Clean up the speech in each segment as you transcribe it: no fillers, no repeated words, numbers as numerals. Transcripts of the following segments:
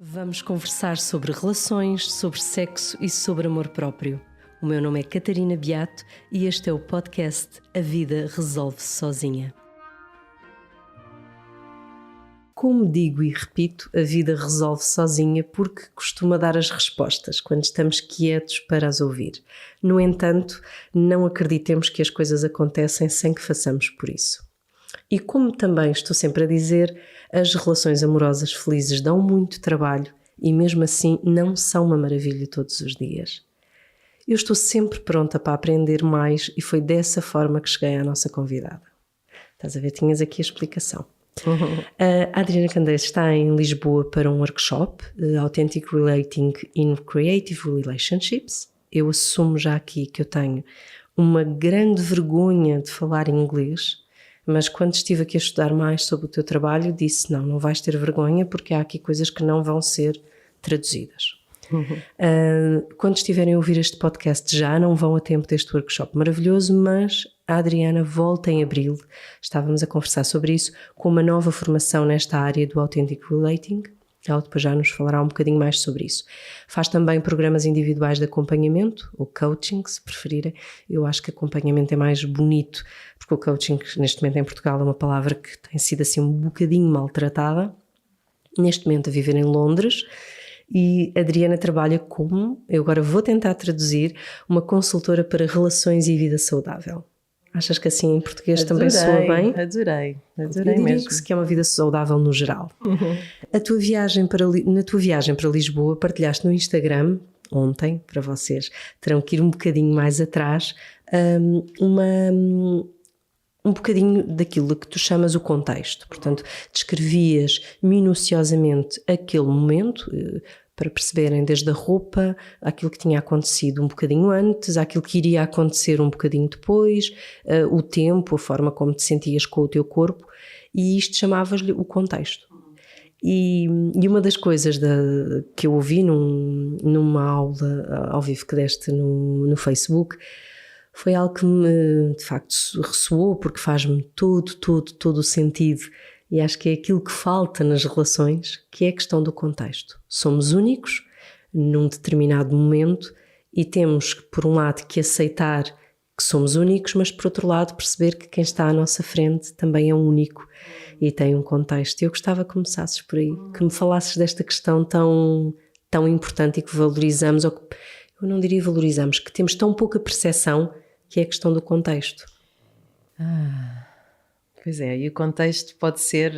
Vamos conversar sobre relações, sobre sexo e sobre amor próprio. O meu nome é Catarina Beato e este é o podcast A Vida Resolve-se Sozinha. Como digo e repito, a vida resolve sozinha porque costuma dar as respostas quando estamos quietos para as ouvir. No entanto, não acreditemos que as coisas acontecem sem que façamos por isso. E como também estou sempre a dizer, as relações amorosas felizes dão muito trabalho e mesmo assim não são uma maravilha todos os dias. Eu estou sempre pronta para aprender mais e foi dessa forma que cheguei à nossa convidada. Estás a ver? Tinhas aqui a explicação. A Adriana Candeias está em Lisboa para um workshop, Authentic Relating in Creative Relationships. Eu assumo já aqui que eu tenho uma grande vergonha de falar inglês, mas quando estive aqui a estudar mais sobre o teu trabalho, disse não vais ter vergonha porque há aqui coisas que não vão ser traduzidas. Quando estiverem a ouvir este podcast já não vão a tempo deste workshop maravilhoso, mas a Adriana volta em abril, estávamos a conversar sobre isso, com uma nova formação nesta área do Authentic Relating. Ela depois já nos falará um bocadinho mais sobre isso. Faz também programas individuais de acompanhamento, ou coaching, se preferirem. Eu acho que acompanhamento é mais bonito, porque o coaching, neste momento em Portugal, é uma palavra que tem sido assim um bocadinho maltratada. Neste momento a viver em Londres, e a Adriana trabalha como, eu agora vou tentar traduzir, uma consultora para relações e vida saudável. Achas que assim em português também soa bem? Adorei eu diria mesmo. que é uma vida saudável no geral. Na tua viagem para Lisboa partilhaste no Instagram, ontem, para vocês, terão que ir um bocadinho mais atrás, um bocadinho daquilo que tu chamas o contexto. Portanto, descrevias minuciosamente aquele momento, para perceberem desde a roupa, aquilo que tinha acontecido um bocadinho antes, aquilo que iria acontecer um bocadinho depois, o tempo, a forma como te sentias com o teu corpo, e isto chamavas-lhe o contexto. E uma das coisas que eu ouvi numa aula ao vivo que deste no Facebook foi algo que me, de facto, ressoou, porque faz-me todo o sentido. E acho que é aquilo que falta nas relações, que é a questão do contexto. Somos únicos num determinado momento e temos, por um lado, que aceitar que somos únicos, mas por outro lado perceber que quem está à nossa frente também é único e tem um contexto. Eu gostava que começasses por aí, que me falasses desta questão tão importante e que valorizamos, ou que, eu não diria valorizamos, que temos tão pouca percepção, que é a questão do contexto. Pois é, e o contexto pode ser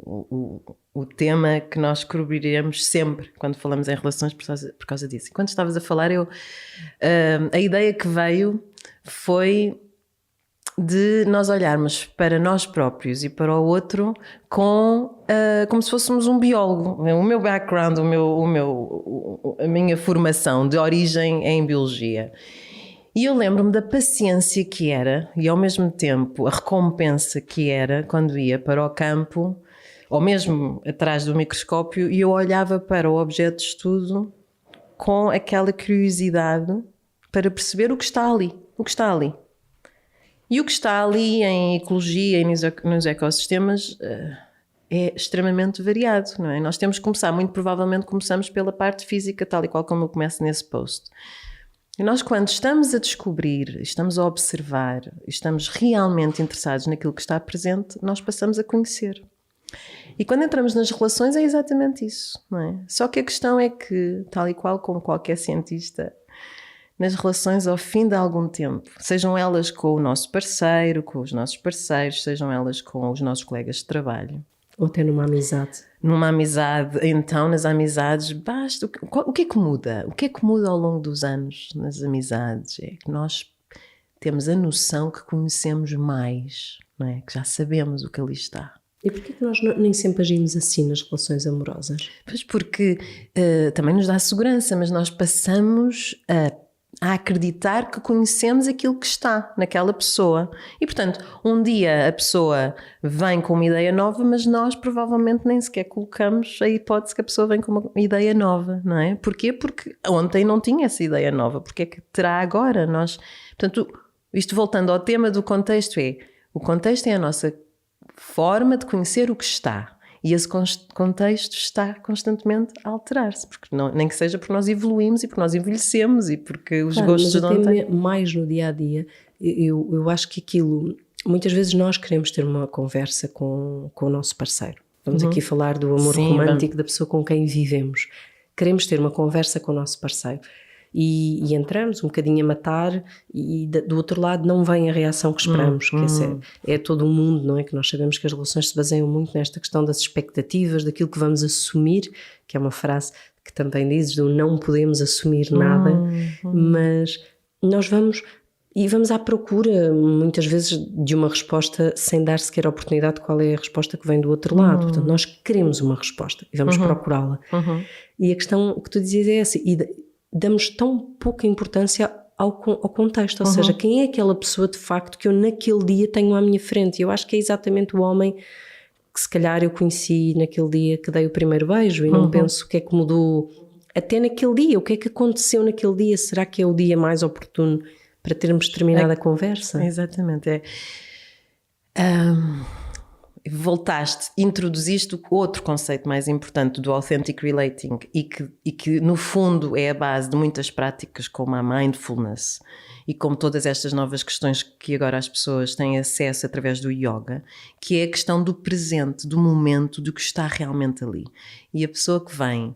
o tema que nós cobriremos sempre quando falamos em relações por causa disso. E quando estavas a falar, a ideia que veio foi de nós olharmos para nós próprios e para o outro como se fôssemos um biólogo. O meu background, a minha formação de origem é em biologia. E eu lembro-me da paciência que era e ao mesmo tempo a recompensa que era quando ia para o campo ou mesmo atrás do microscópio e eu olhava para o objeto de estudo com aquela curiosidade para perceber o que está ali. E o que está ali em ecologia e nos ecossistemas é extremamente variado, não é? Nós temos que começar, muito provavelmente começamos pela parte física, tal e qual como eu começo nesse post. E nós, quando estamos a descobrir, estamos a observar, estamos realmente interessados naquilo que está presente, nós passamos a conhecer. E quando entramos nas relações é exatamente isso, não é? Só que a questão é que, tal e qual como qualquer cientista, nas relações ao fim de algum tempo, sejam elas com o nosso parceiro, com os nossos parceiros, sejam elas com os nossos colegas de trabalho. Ou até numa amizade. Numa amizade, então nas amizades basta. O que é que muda? O que é que muda ao longo dos anos nas amizades? É que nós temos a noção que conhecemos mais, não é? Que já sabemos o que ali está. E porquê que nós nem sempre agimos assim nas relações amorosas? Pois porque também nos dá segurança, mas nós passamos a acreditar que conhecemos aquilo que está naquela pessoa. E, portanto, um dia a pessoa vem com uma ideia nova, mas nós provavelmente nem sequer colocamos a hipótese que a pessoa vem com uma ideia nova, não é? Porquê? Porque ontem não tinha essa ideia nova. Porquê é que terá agora? Portanto, isto voltando ao tema do contexto o contexto é a nossa forma de conhecer o que está. E esse contexto está constantemente a alterar-se, porque nem que seja porque nós evoluímos e porque nós envelhecemos e porque os gostos mas não têm. Mais no dia-a-dia, eu acho que aquilo, muitas vezes nós queremos ter uma conversa com o nosso parceiro. Vamos aqui falar do amor romântico da pessoa com quem vivemos. Queremos ter uma conversa com o nosso parceiro. E entramos um bocadinho a matar e do outro lado não vem a reação que esperamos, que é todo um mundo, não é? Que nós sabemos que as relações se baseiam muito nesta questão das expectativas, daquilo que vamos assumir, que é uma frase que também dizes do não podemos assumir nada, mas nós vamos à procura muitas vezes de uma resposta sem dar sequer a oportunidade de qual é a resposta que vem do outro lado. Portanto, nós queremos uma resposta e vamos procurá-la. E a questão que tu dizias é essa, e damos tão pouca importância ao contexto, ou seja, quem é aquela pessoa de facto que eu naquele dia tenho à minha frente. E eu acho que é exatamente o homem que se calhar eu conheci naquele dia que dei o primeiro beijo e não penso o que é que mudou até naquele dia, o que é que aconteceu naquele dia, será que é o dia mais oportuno para termos terminado a conversa? Exatamente, introduziste outro conceito mais importante do authentic relating e que no fundo é a base de muitas práticas como a mindfulness e como todas estas novas questões que agora as pessoas têm acesso através do yoga, que é a questão do presente, do momento, do que está realmente ali. E a pessoa que vem,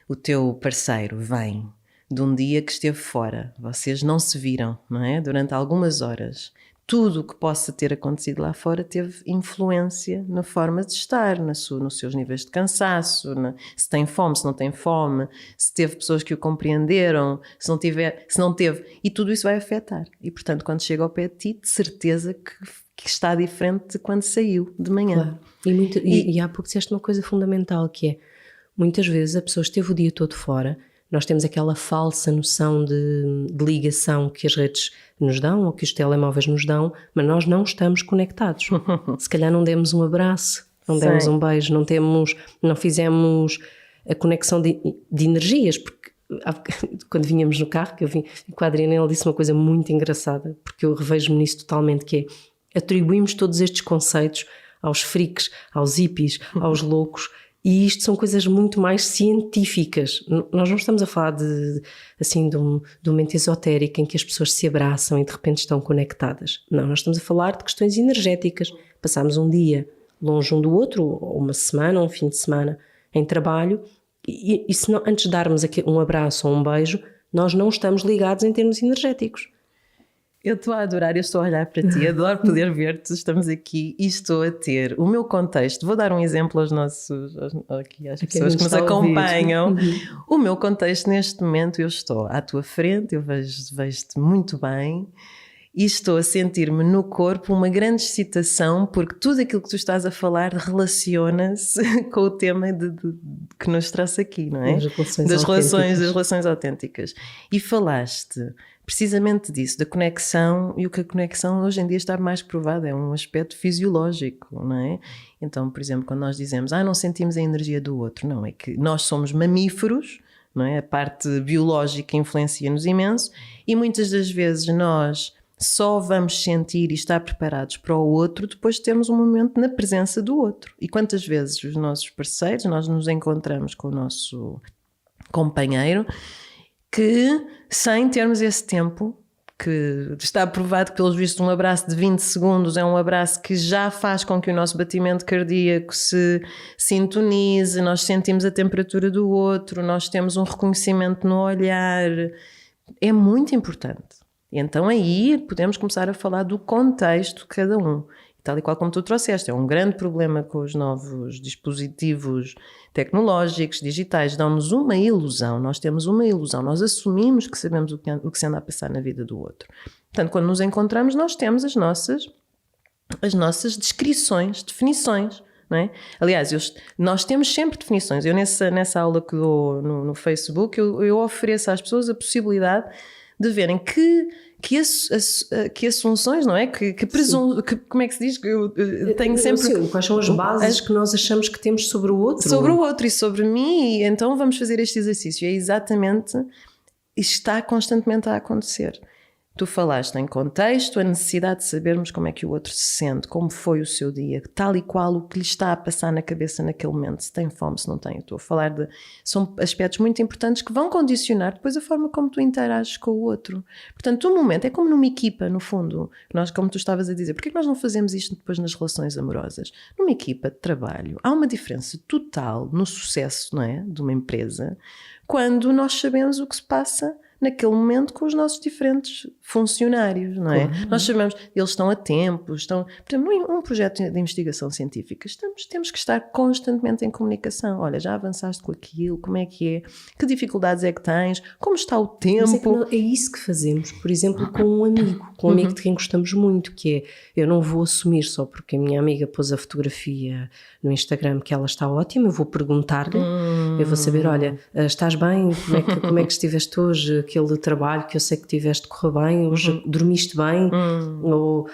o teu parceiro vem de um dia que esteve fora, vocês não se viram, não é? Durante algumas horas. Tudo o que possa ter acontecido lá fora teve influência na forma de estar, nos seus níveis de cansaço, se tem fome, se não tem fome, se teve pessoas que o compreenderam, se não teve, e tudo isso vai afetar. E portanto, quando chega ao pé de ti, de certeza que está diferente de quando saiu de manhã. Claro. E há pouco disseste uma coisa fundamental, que é, muitas vezes a pessoa esteve o dia todo fora. Nós temos aquela falsa noção de ligação que as redes nos dão ou que os telemóveis nos dão, mas nós não estamos conectados. Se calhar não demos um abraço, não demos um beijo, não fizemos a conexão de energias, porque quando vinhamos no carro, que eu vim com a Adriana, ela disse uma coisa muito engraçada, porque eu revejo-me nisso totalmente, que é, atribuímos todos estes conceitos aos freaks, aos hippies, aos loucos. E isto são coisas muito mais científicas. Nós não estamos a falar de uma mente esotérica em que as pessoas se abraçam e de repente estão conectadas. Não, nós estamos a falar de questões energéticas. Passamos um dia longe um do outro, ou uma semana, ou um fim de semana em trabalho, e se não, antes de darmos aqui um abraço ou um beijo, nós não estamos ligados em termos energéticos. Eu estou a adorar, eu estou a olhar para ti, adoro poder ver-te, estamos aqui e estou a ter o meu contexto. Vou dar um exemplo às pessoas que nos acompanham. O meu contexto neste momento, eu estou à tua frente, eu vejo-te muito bem e estou a sentir-me no corpo uma grande excitação, porque tudo aquilo que tu estás a falar relaciona-se com o tema que nos trouxe aqui, não é? Das relações autênticas. E falaste precisamente disso, da conexão, e o que a conexão hoje em dia está mais provado, é um aspecto fisiológico, não é? Então, por exemplo, quando nós dizemos, não sentimos a energia do outro, não, é que nós somos mamíferos, não é? A parte biológica influencia-nos imenso, e muitas das vezes nós só vamos sentir e estar preparados para o outro depois de termos um momento na presença do outro. E quantas vezes os nossos parceiros, nós nos encontramos com o nosso companheiro, que sem termos esse tempo, que está provado que pelos vistos um abraço de 20 segundos é um abraço que já faz com que o nosso batimento cardíaco se sintonize, nós sentimos a temperatura do outro, nós temos um reconhecimento no olhar, é muito importante. E então aí podemos começar a falar do contexto de cada um. Tal e qual como tu trouxeste, é um grande problema com os novos dispositivos tecnológicos, digitais, dão-nos uma ilusão, nós temos uma ilusão, nós assumimos que sabemos o que se anda a passar na vida do outro. Portanto, quando nos encontramos, nós temos as nossas descrições, definições, não é? Aliás, nós temos sempre definições. Eu nessa aula que dou no Facebook, eu ofereço às pessoas a possibilidade de verem que assunções, não é? Como é que se diz? Eu tenho sempre... Sim, quais são as bases que nós achamos que temos sobre o outro? Sobre o outro e sobre mim, e então vamos fazer este exercício. É exatamente, está constantemente a acontecer. Tu falaste em contexto, a necessidade de sabermos como é que o outro se sente, como foi o seu dia, tal e qual o que lhe está a passar na cabeça naquele momento, se tem fome, se não tem. Eu estou a falar de... São aspectos muito importantes que vão condicionar depois a forma como tu interages com o outro. Portanto, o momento é como numa equipa, no fundo. Nós, como tu estavas a dizer, porquê é que nós não fazemos isto depois nas relações amorosas? Numa equipa de trabalho, há uma diferença total no sucesso, não é, de uma empresa, quando nós sabemos o que se passa naquele momento com os nossos diferentes funcionários, não é? Claro. Nós sabemos, eles estão a tempo, por exemplo, um projeto de investigação científica, temos que estar constantemente em comunicação. Olha, já avançaste com aquilo, como é? Que dificuldades é que tens? Como está o tempo? É isso que fazemos, por exemplo, com um amigo de quem gostamos muito, que é, eu não vou assumir só porque a minha amiga pôs a fotografia no Instagram que ela está ótima, eu vou perguntar-lhe, eu vou saber, olha, estás bem? Como é que estiveste hoje? Aquele trabalho que eu sei que tiveste correr bem, hoje dormiste bem, ou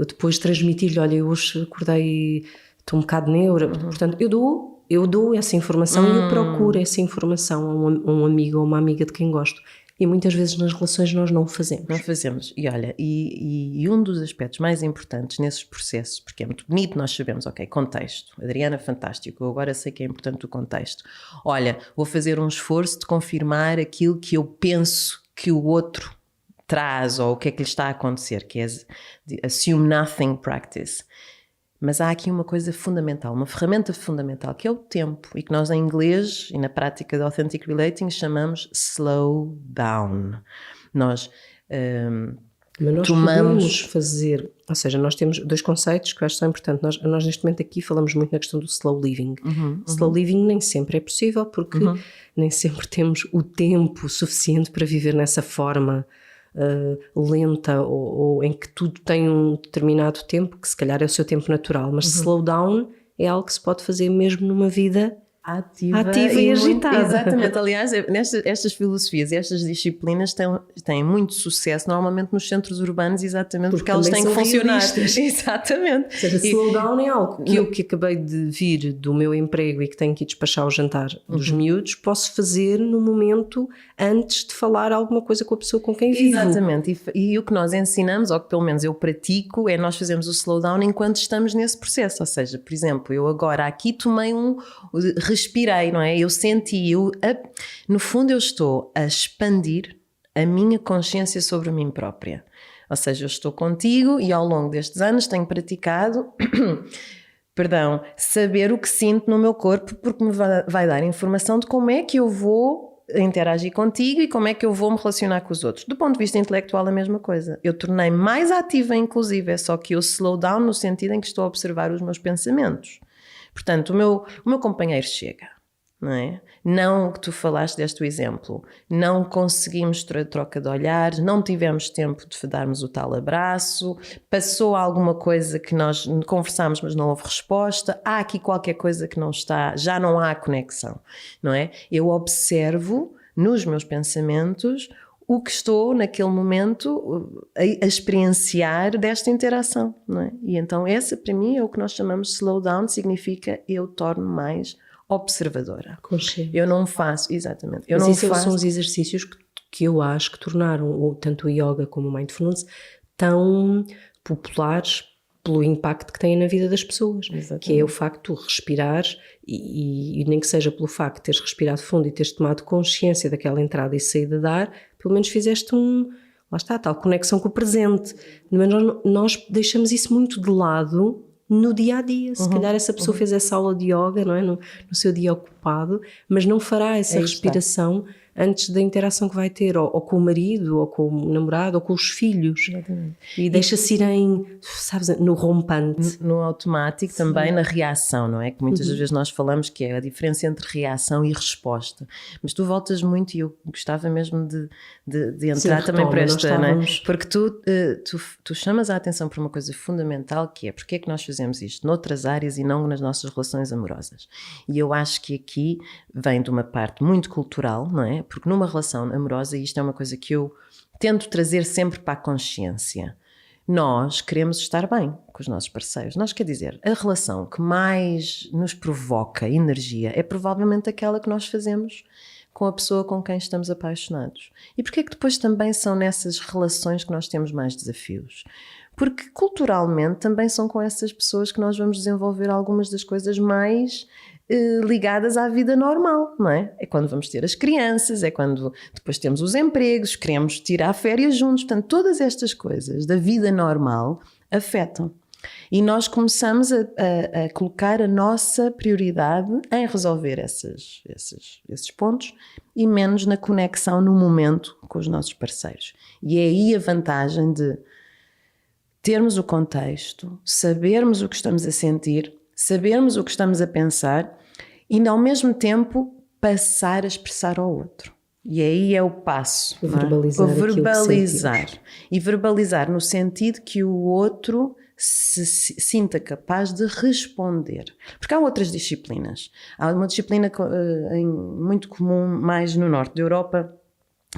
depois transmitir-lhe, olha, eu hoje acordei, estou um bocado neura. Portanto, eu dou essa informação e eu procuro essa informação a um amigo ou uma amiga de quem gosto. E muitas vezes nas relações nós não o fazemos. Não fazemos. E olha, e um dos aspectos mais importantes nesses processos, porque é muito bonito, nós sabemos, ok, contexto. Adriana, fantástico, eu agora sei que é importante o contexto. Olha, vou fazer um esforço de confirmar aquilo que eu penso que o outro traz ou o que é que lhe está a acontecer, que é assume nothing practice. Mas há aqui uma coisa fundamental, uma ferramenta fundamental, que é o tempo, e que nós em inglês e na prática de Authentic Relating chamamos slow down. Mas nós podemos fazer, ou seja, nós temos dois conceitos que eu acho que são importantes. Nós neste momento aqui falamos muito na questão do slow living. Slow living nem sempre é possível, porque nem sempre temos o tempo suficiente para viver nessa forma lenta ou em que tudo tem um determinado tempo, que se calhar é o seu tempo natural, mas slow down é algo que se pode fazer mesmo numa vida ativa e agitada. Exatamente, aliás, estas filosofias e estas disciplinas têm muito sucesso normalmente nos centros urbanos, exatamente porque elas têm que funcionar. Exatamente. Ou seja, slow down é algo que eu que acabei de vir do meu emprego e que tenho que ir despachar o jantar dos miúdos, posso fazer no momento antes de falar alguma coisa com a pessoa com quem vivo. Exatamente, e o que nós ensinamos, ou que pelo menos eu pratico, é nós fazemos o slow down enquanto estamos nesse processo. Ou seja, por exemplo, eu agora aqui tomei respirei, não é? Eu senti, no fundo eu estou a expandir a minha consciência sobre mim própria. Ou seja, eu estou contigo e ao longo destes anos tenho praticado, saber o que sinto no meu corpo, porque me vai dar informação de como é que eu vou interagir contigo e como é que eu vou me relacionar com os outros. Do ponto de vista intelectual, a mesma coisa. Eu tornei-me mais ativa, inclusive, é só que eu slow down no sentido em que estou a observar os meus pensamentos. Portanto, o meu companheiro chega, não é? Não, que tu falaste deste exemplo, não conseguimos troca de olhares, não tivemos tempo de darmos o tal abraço, passou alguma coisa que nós conversámos mas não houve resposta, há aqui qualquer coisa que não está, já não há conexão, não é? Eu observo nos meus pensamentos o que estou naquele momento a experienciar desta interação, não é? E então essa para mim é o que nós chamamos de slow down, significa eu torno mais observadora. Consciente. Eu não faço, exatamente. São os exercícios que eu acho que tornaram tanto o yoga como o mindfulness tão populares pelo impacto que têm na vida das pessoas. Exatamente. Que é o facto de respirar e nem que seja pelo facto de teres respirado fundo e teres tomado consciência daquela entrada e saída de ar, pelo menos fizeste lá está, tal conexão com o presente. Mas nós deixamos isso muito de lado no dia a dia. Se calhar essa pessoa fez essa aula de yoga, não é? No seu dia ocupado, mas não fará essa respiração antes da interação que vai ter ou com o marido, ou com o namorado, ou com os filhos. Exatamente. E deixa-se ir no rompante. No automático. Sim. Também na reação, não é? Que muitas vezes nós falamos que é a diferença entre reação e resposta. Mas tu voltas muito e eu gostava mesmo de entrar também para esta, não é? Porque tu chamas a atenção para uma coisa fundamental, que é porque é que nós fazemos isto noutras áreas e não nas nossas relações amorosas. E eu acho que aqui vem de uma parte muito cultural, não é? Porque numa relação amorosa, e isto é uma coisa que eu tento trazer sempre para a consciência, nós queremos estar bem com os nossos parceiros. Quer dizer, a relação que mais nos provoca energia é provavelmente aquela que nós fazemos com a pessoa com quem estamos apaixonados. E porquê é que depois também são nessas relações que nós temos mais desafios? Porque culturalmente também são com essas pessoas que nós vamos desenvolver algumas das coisas mais ligadas à vida normal, não é? É quando vamos ter as crianças, é quando depois temos os empregos, queremos tirar férias juntos. Portanto, todas estas coisas da vida normal afetam. E nós começamos a colocar a nossa prioridade em resolver esses pontos e menos na conexão no momento com os nossos parceiros. E é aí a vantagem de termos o contexto, sabermos o que estamos a sentir, sabermos o que estamos a pensar e, ao mesmo tempo, passar a expressar ao outro. E aí é o passo. Verbalizar. O verbalizar. E verbalizar no sentido que o outro se sinta capaz de responder. Porque há outras disciplinas. Há uma disciplina muito comum, mais no norte da Europa,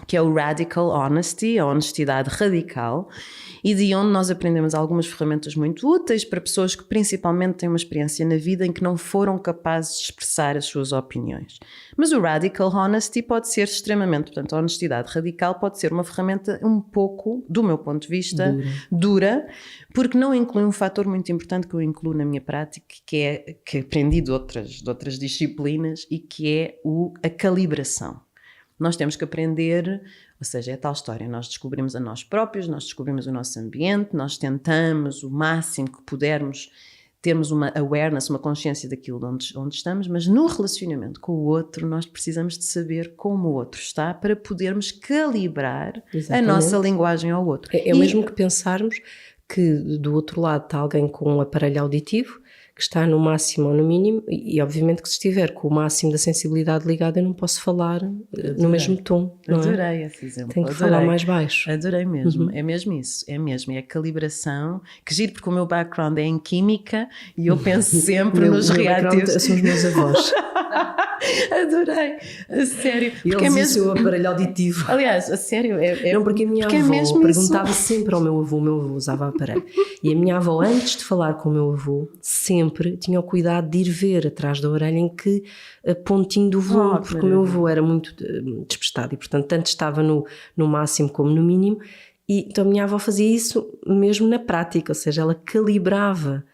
que é o Radical Honesty, a honestidade radical, e de onde nós aprendemos algumas ferramentas muito úteis para pessoas que principalmente têm uma experiência na vida em que não foram capazes de expressar as suas opiniões. Mas o Radical Honesty pode ser extremamente, portanto, a honestidade radical pode ser uma ferramenta um pouco, do meu ponto de vista, dura, porque não inclui um fator muito importante que eu incluo na minha prática, que aprendi de outras disciplinas, e que é a calibração. Nós temos que aprender, ou seja, é tal história, nós descobrimos a nós próprios, nós descobrimos o nosso ambiente, nós tentamos o máximo que pudermos termos uma awareness, uma consciência daquilo onde estamos, mas no relacionamento com o outro nós precisamos de saber como o outro está para podermos calibrar a nossa linguagem ao outro. É o mesmo que pensarmos que do outro lado está alguém com um aparelho auditivo que está no máximo ou no mínimo, e obviamente que se estiver com o máximo da sensibilidade ligada eu não posso falar no mesmo tom. Adorei esse exemplo. Tenho que falar mais baixo. Adorei mesmo, é mesmo isso, é a calibração, que giro porque o meu background é em química e eu penso sempre nos reativos. São os meus avós. Adorei, a sério. Porque é mesmo o seu aparelho auditivo. Aliás, a sério. Não, porque a minha avó perguntava sempre ao meu avô, o meu avô usava aparelho. E a minha avó, antes de falar com o meu avô, sempre tinha o cuidado de ir ver atrás da orelha em que pontinho do volume, porque o meu avô era muito despestado e, portanto, tanto estava no máximo como no mínimo. E então a minha avó fazia isso mesmo na prática, ou seja, ela calibrava.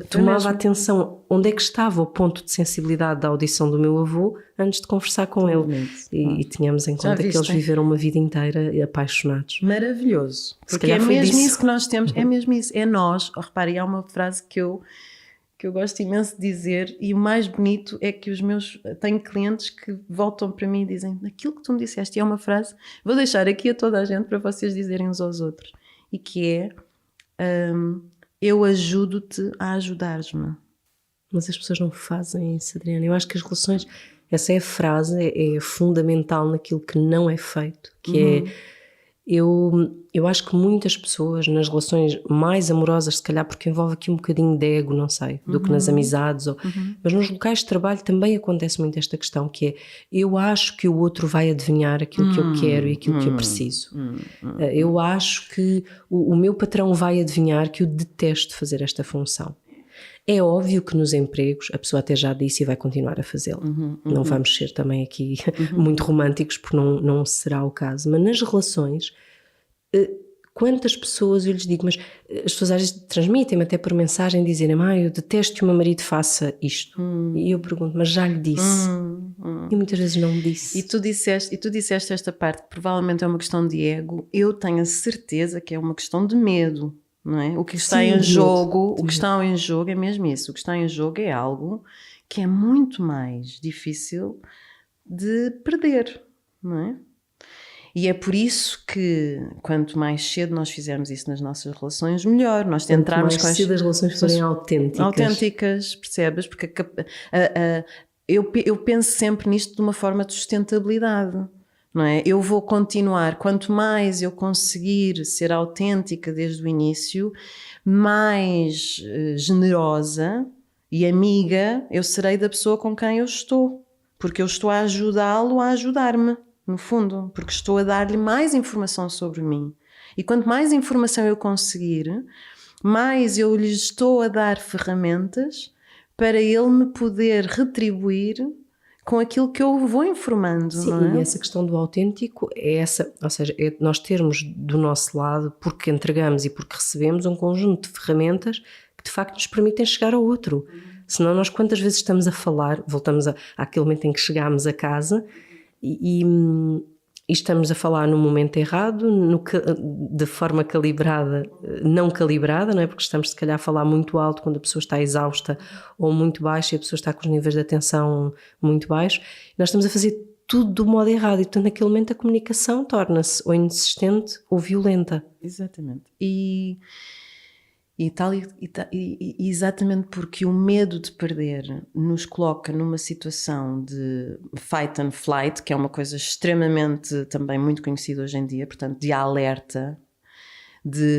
Tomava atenção onde é que estava o ponto de sensibilidade da audição do meu avô antes de conversar com ele. E tínhamos em conta que eles viveram uma vida inteira apaixonados. Maravilhoso. Porque é mesmo isso que nós temos, é mesmo isso, é nós. Reparem, há uma frase que eu gosto imenso de dizer, e o mais bonito é que tenho clientes que voltam para mim e dizem: aquilo que tu me disseste, é uma frase, vou deixar aqui a toda a gente para vocês dizerem uns aos outros, e que é: eu ajudo-te a ajudares-me. Mas as pessoas não fazem isso, Adriana. Eu acho que as relações, essa é a frase, é fundamental naquilo que não é feito, que é, eu acho que muitas pessoas nas relações mais amorosas, se calhar porque envolve aqui um bocadinho de ego, não sei, do que nas amizades, mas nos locais de trabalho também acontece muito esta questão, que é, eu acho que o outro vai adivinhar aquilo que eu quero e aquilo que eu preciso. Eu acho que o meu patrão vai adivinhar que eu detesto fazer esta função. É óbvio que nos empregos, a pessoa até já disse e vai continuar a fazê-lo. Não vamos ser também aqui muito românticos, porque não será o caso. Mas nas relações, quantas pessoas eu lhes digo, mas as pessoas às vezes transmitem-me até por mensagem, dizerem: eu detesto que o meu marido faça isto. E eu pergunto: mas já lhe disse? E muitas vezes não me disse. E tu disseste esta parte, que provavelmente é uma questão de ego. Eu tenho a certeza que é uma questão de medo. Não é? O que está em jogo, o que está em jogo é mesmo isso. O que está em jogo é algo que é muito mais difícil de perder, não é? E é por isso que quanto mais cedo nós fizermos isso nas nossas relações, melhor. Nós tentarmos quanto mais cedo as relações forem autênticas. Autênticas, percebes? Porque eu penso sempre nisto de uma forma de sustentabilidade. Não é? Eu vou continuar, quanto mais eu conseguir ser autêntica desde o início, mais generosa e amiga eu serei da pessoa com quem eu estou, porque eu estou a ajudá-lo a ajudar-me, no fundo, porque estou a dar-lhe mais informação sobre mim. E quanto mais informação eu conseguir, mais eu lhe estou a dar ferramentas para ele me poder retribuir com aquilo que eu vou informando. Sim, não é? E essa questão do autêntico é essa, ou seja, é nós termos do nosso lado, porque entregamos e porque recebemos, um conjunto de ferramentas que de facto nos permitem chegar ao outro. Senão nós quantas vezes estamos a falar, voltamos àquele momento em que chegámos a casa e estamos a falar no momento errado, de forma calibrada, não calibrada, não é? Porque estamos se calhar a falar muito alto quando a pessoa está exausta ou muito baixa e a pessoa está com os níveis de atenção muito baixos. Nós estamos a fazer tudo do modo errado e, portanto, naquele momento a comunicação torna-se ou insistente ou violenta. Exatamente. E exatamente porque o medo de perder nos coloca numa situação de fight and flight, que é uma coisa extremamente também muito conhecida hoje em dia, portanto, de alerta,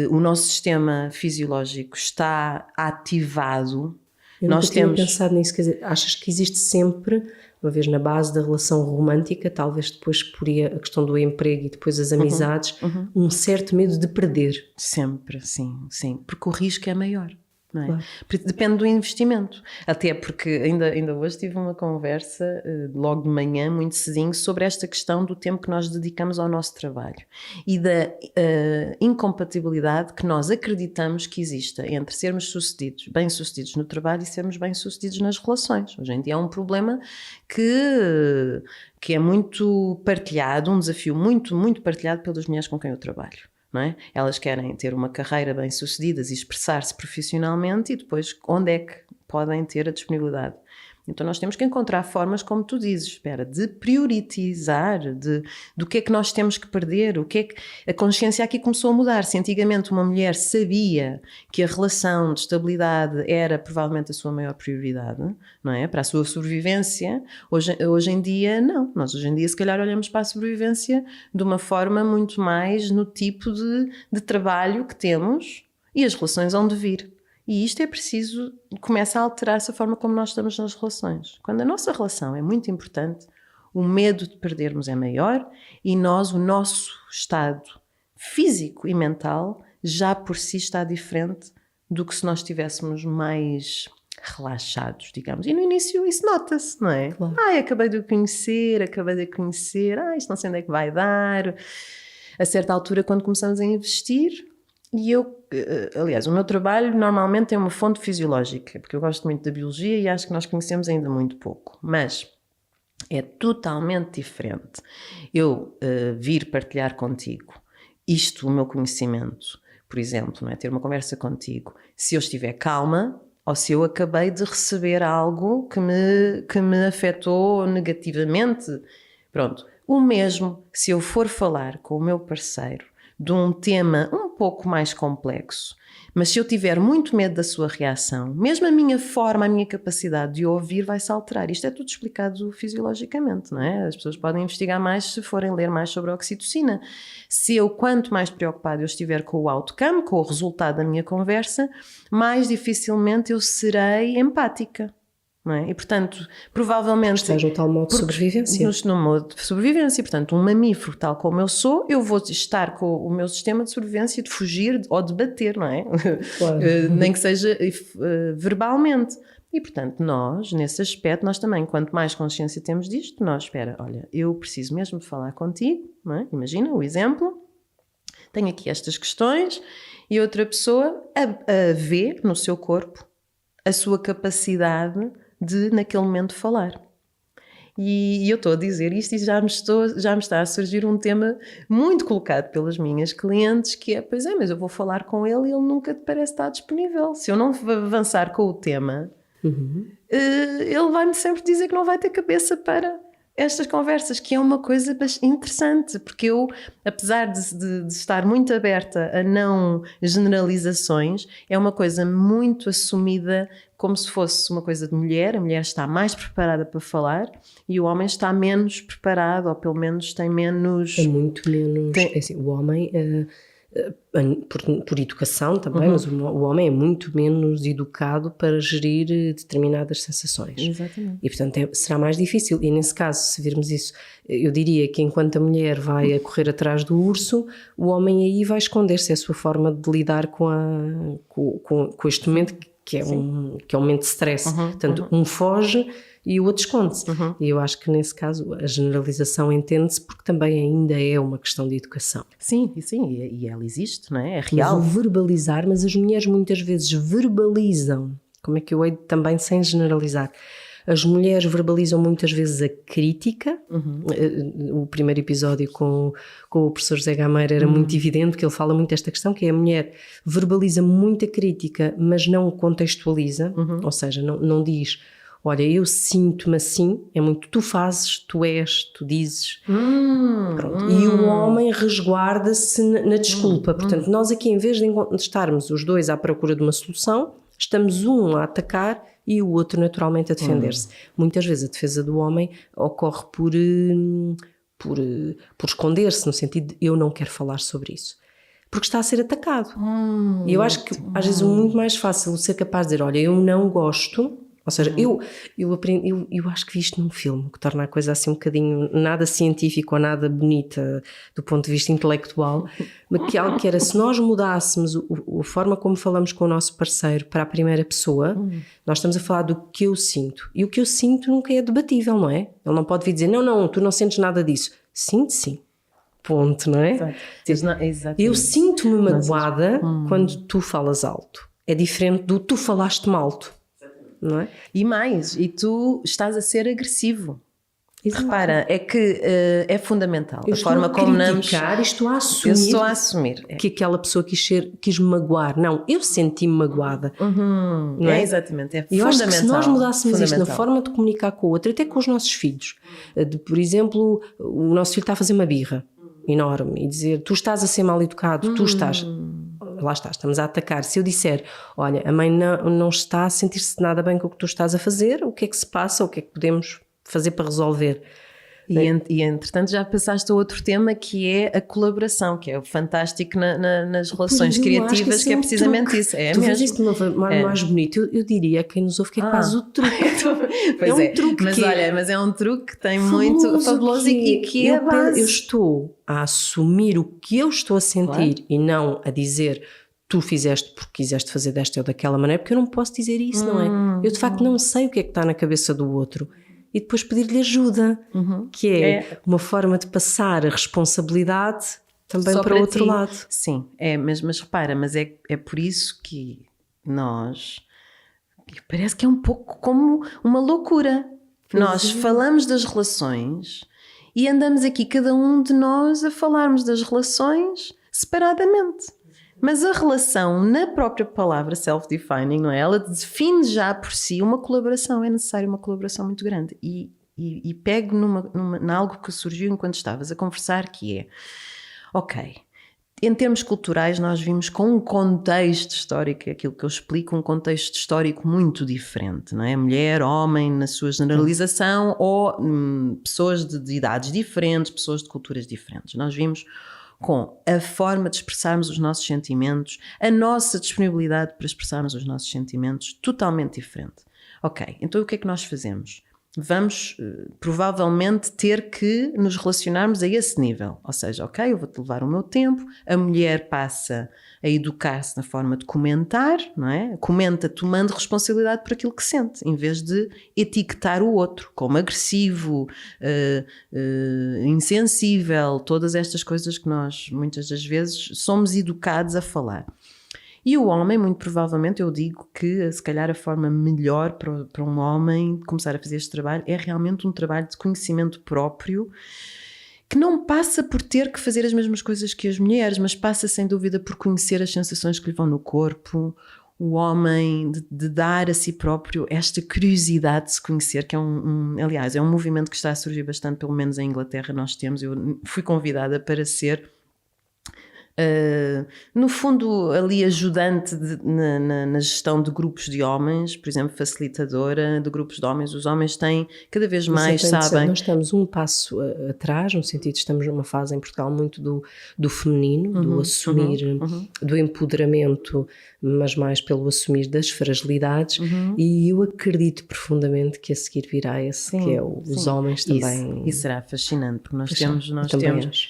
o nosso sistema fisiológico está ativado. Eu nunca tinha pensado nisso, quer dizer, achas que existe sempre, uma vez na base da relação romântica, talvez depois por a questão do emprego e depois as amizades, um certo medo de perder? Sempre, sim, porque o risco é maior. Não é? Claro. Depende do investimento, até porque ainda hoje tive uma conversa logo de manhã, muito cedinho, sobre esta questão do tempo que nós dedicamos ao nosso trabalho e da incompatibilidade que nós acreditamos que exista entre sermos bem-sucedidos no trabalho e sermos bem-sucedidos nas relações. Hoje em dia é um problema que é muito partilhado, um desafio muito, muito partilhado pelas mulheres com quem eu trabalho. Não é? Elas querem ter uma carreira bem-sucedidas e expressar-se profissionalmente e depois onde é que podem ter a disponibilidade? Então nós temos que encontrar formas, como tu dizes, de prioritizar, do que é que nós temos que perder, o que é que a consciência aqui começou a mudar. Se antigamente uma mulher sabia que a relação de estabilidade era provavelmente a sua maior prioridade, não é? Para a sua sobrevivência, hoje em dia não. Nós hoje em dia se calhar olhamos para a sobrevivência de uma forma muito mais no tipo de trabalho que temos e as relações hão de vir. E isto é preciso, começa a alterar-se a forma como nós estamos nas relações. Quando a nossa relação é muito importante, o medo de perdermos é maior e o nosso estado físico e mental já por si está diferente do que se nós estivéssemos mais relaxados, digamos. E no início isso nota-se, não é? Claro. Acabei de conhecer, isto não sei onde é que vai dar. A certa altura, quando começamos a investir, e aliás, o meu trabalho normalmente é uma fonte fisiológica, porque eu gosto muito da biologia e acho que nós conhecemos ainda muito pouco, mas é totalmente diferente eu vir partilhar contigo o meu conhecimento, por exemplo, não é? Ter uma conversa contigo, se eu estiver calma ou se eu acabei de receber algo que me afetou negativamente. Pronto, o mesmo se eu for falar com o meu parceiro de um tema um pouco mais complexo, mas se eu tiver muito medo da sua reação, mesmo a minha forma, a minha capacidade de ouvir vai-se alterar. Isto é tudo explicado fisiologicamente, não é? As pessoas podem investigar mais se forem ler mais sobre a oxitocina. Quanto mais preocupado eu estiver com o outcome, com o resultado da minha conversa, mais dificilmente eu serei empática. Não é? E, portanto, provavelmente... Estás no tal modo de sobrevivência. No modo de sobrevivência. Portanto, um mamífero tal como eu sou, eu vou estar com o meu sistema de sobrevivência de fugir ou de bater, não é? Claro. Nem que seja verbalmente. E, portanto, nós, nesse aspecto, nós também, quanto mais consciência temos disto, olha, eu preciso mesmo de falar contigo, não é? Imagina o exemplo, tenho aqui estas questões e outra pessoa a vê no seu corpo a sua capacidade de, naquele momento, falar. E eu estou a dizer isto e já me está a surgir um tema muito colocado pelas minhas clientes, que é, mas eu vou falar com ele e ele nunca te parece estar disponível. Se eu não avançar com o tema, ele vai-me sempre dizer que não vai ter cabeça para estas conversas, que é uma coisa interessante, porque eu, apesar de estar muito aberta a não generalizações, é uma coisa muito assumida como se fosse uma coisa de mulher. A mulher está mais preparada para falar e o homem está menos preparado, ou pelo menos tem menos... É muito menos... É assim, o homem, por educação também, mas o homem é muito menos educado para gerir determinadas sensações. Exatamente. E, portanto, será mais difícil. E, nesse caso, se virmos isso, eu diria que enquanto a mulher vai a correr atrás do urso, o homem aí vai esconder-se. É a sua forma de lidar com este momento que é um momento de stress. Portanto, um foge e o outro esconde-se. E eu acho que nesse caso a generalização entende-se porque também ainda é uma questão de educação. Sim, e ela existe, não é? É real. Mas o verbalizar, mas as mulheres muitas vezes verbalizam, como é que eu hei também sem generalizar? As mulheres verbalizam muitas vezes a crítica. O primeiro episódio com o professor José Gameiro era muito evidente, porque ele fala muito desta questão, que é a mulher verbaliza muita crítica, mas não contextualiza, ou seja, não diz, olha, eu sinto-me assim, é muito tu fazes, tu és, tu dizes. Pronto. E o homem resguarda-se na desculpa. Portanto, nós aqui, em vez de estarmos os dois à procura de uma solução, estamos um a atacar e o outro naturalmente a defender-se. Muitas vezes a defesa do homem ocorre por esconder-se, no sentido de eu não quero falar sobre isso. Porque está a ser atacado. E eu acho que às vezes é muito mais fácil ser capaz de dizer, olha, eu não gosto. Ou seja, eu acho que vi isto num filme, que torna a coisa assim um bocadinho nada científico ou nada bonita do ponto de vista intelectual, mas que algo que era, se nós mudássemos a forma como falamos com o nosso parceiro para a primeira pessoa, nós estamos a falar do que eu sinto. E o que eu sinto nunca é debatível, não é? Ele não pode vir dizer, não, tu não sentes nada disso. Sinto sim. Ponto, não é? Exato. Eu sinto-me magoada quando tu falas alto. É diferente do tu falaste-me alto. Não é? E mais, e tu estás a ser agressivo. Exato. Repara, é que é fundamental eu a forma como criticar, estou a assumir, eu estou a assumir que aquela pessoa quis me magoar. Não, eu senti-me magoada. Não é? Exatamente, é e eu fundamental. Acho que se nós mudássemos isto na forma de comunicar com o outro, até com os nossos filhos, por exemplo, o nosso filho está a fazer uma birra enorme e dizer, tu estás a ser mal educado, tu estás... Lá está, estamos a atacar. Se eu disser, olha, a mãe não está a sentir-se nada bem com o que tu estás a fazer, o que é que se passa, o que é que podemos fazer para resolver? E entretanto já passaste a outro tema, que é a colaboração, que é o fantástico nas relações criativas, que é precisamente isso. É tu mesmo. Fazes isto de uma forma mais bonita. Eu diria a quem nos ouve que é quase o truque. Pois é um truque. Mas é um truque que tem muito fabuloso e que é a base. Eu estou a assumir o que eu estou a sentir e não a dizer tu fizeste porque quiseste fazer desta ou daquela maneira, porque eu não posso dizer isso, não é? Eu de facto não sei o que é que está na cabeça do outro. E depois pedir-lhe ajuda, que é uma forma de passar a responsabilidade também só para o outro lado. Sim, mas repara, mas é por isso que nós, parece que é um pouco como uma loucura. Nós falamos das relações e andamos aqui cada um de nós a falarmos das relações separadamente. Mas a relação, na própria palavra self-defining, não é? Ela define já por si uma colaboração. É necessário uma colaboração muito grande. E pego em algo que surgiu enquanto estavas a conversar, que é, ok, em termos culturais nós vimos com um contexto histórico, aquilo que eu explico, um contexto histórico muito diferente, não é? Mulher, homem, na sua generalização, ou pessoas de idades diferentes, pessoas de culturas diferentes. Nós vimos com a forma de expressarmos os nossos sentimentos, a nossa disponibilidade para expressarmos os nossos sentimentos totalmente diferente. Ok, então o que é que nós fazemos? Vamos provavelmente ter que nos relacionarmos a esse nível, ou seja, ok, eu vou-te levar o meu tempo, a mulher passa a educar-se na forma de comentar, não é? Comenta tomando responsabilidade por aquilo que sente, em vez de etiquetar o outro como agressivo, insensível, todas estas coisas que nós muitas das vezes somos educados a falar. E o homem, muito provavelmente, eu digo que se calhar a forma melhor para um homem começar a fazer este trabalho é realmente um trabalho de conhecimento próprio, que não passa por ter que fazer as mesmas coisas que as mulheres, mas passa sem dúvida por conhecer as sensações que lhe vão no corpo, o homem de dar a si próprio esta curiosidade de se conhecer, que é aliás, é um movimento que está a surgir bastante, pelo menos em Inglaterra nós temos, eu fui convidada para ser... no fundo ali ajudante na gestão de grupos de homens, por exemplo facilitadora de grupos de homens. Os homens têm cada vez mais, sabem, nós estamos um passo atrás, no sentido de estamos numa fase em Portugal muito do feminino, do assumir, do empoderamento, mas mais pelo assumir das fragilidades, e eu acredito profundamente que a seguir virá esse, que é os homens também. Isso será fascinante, porque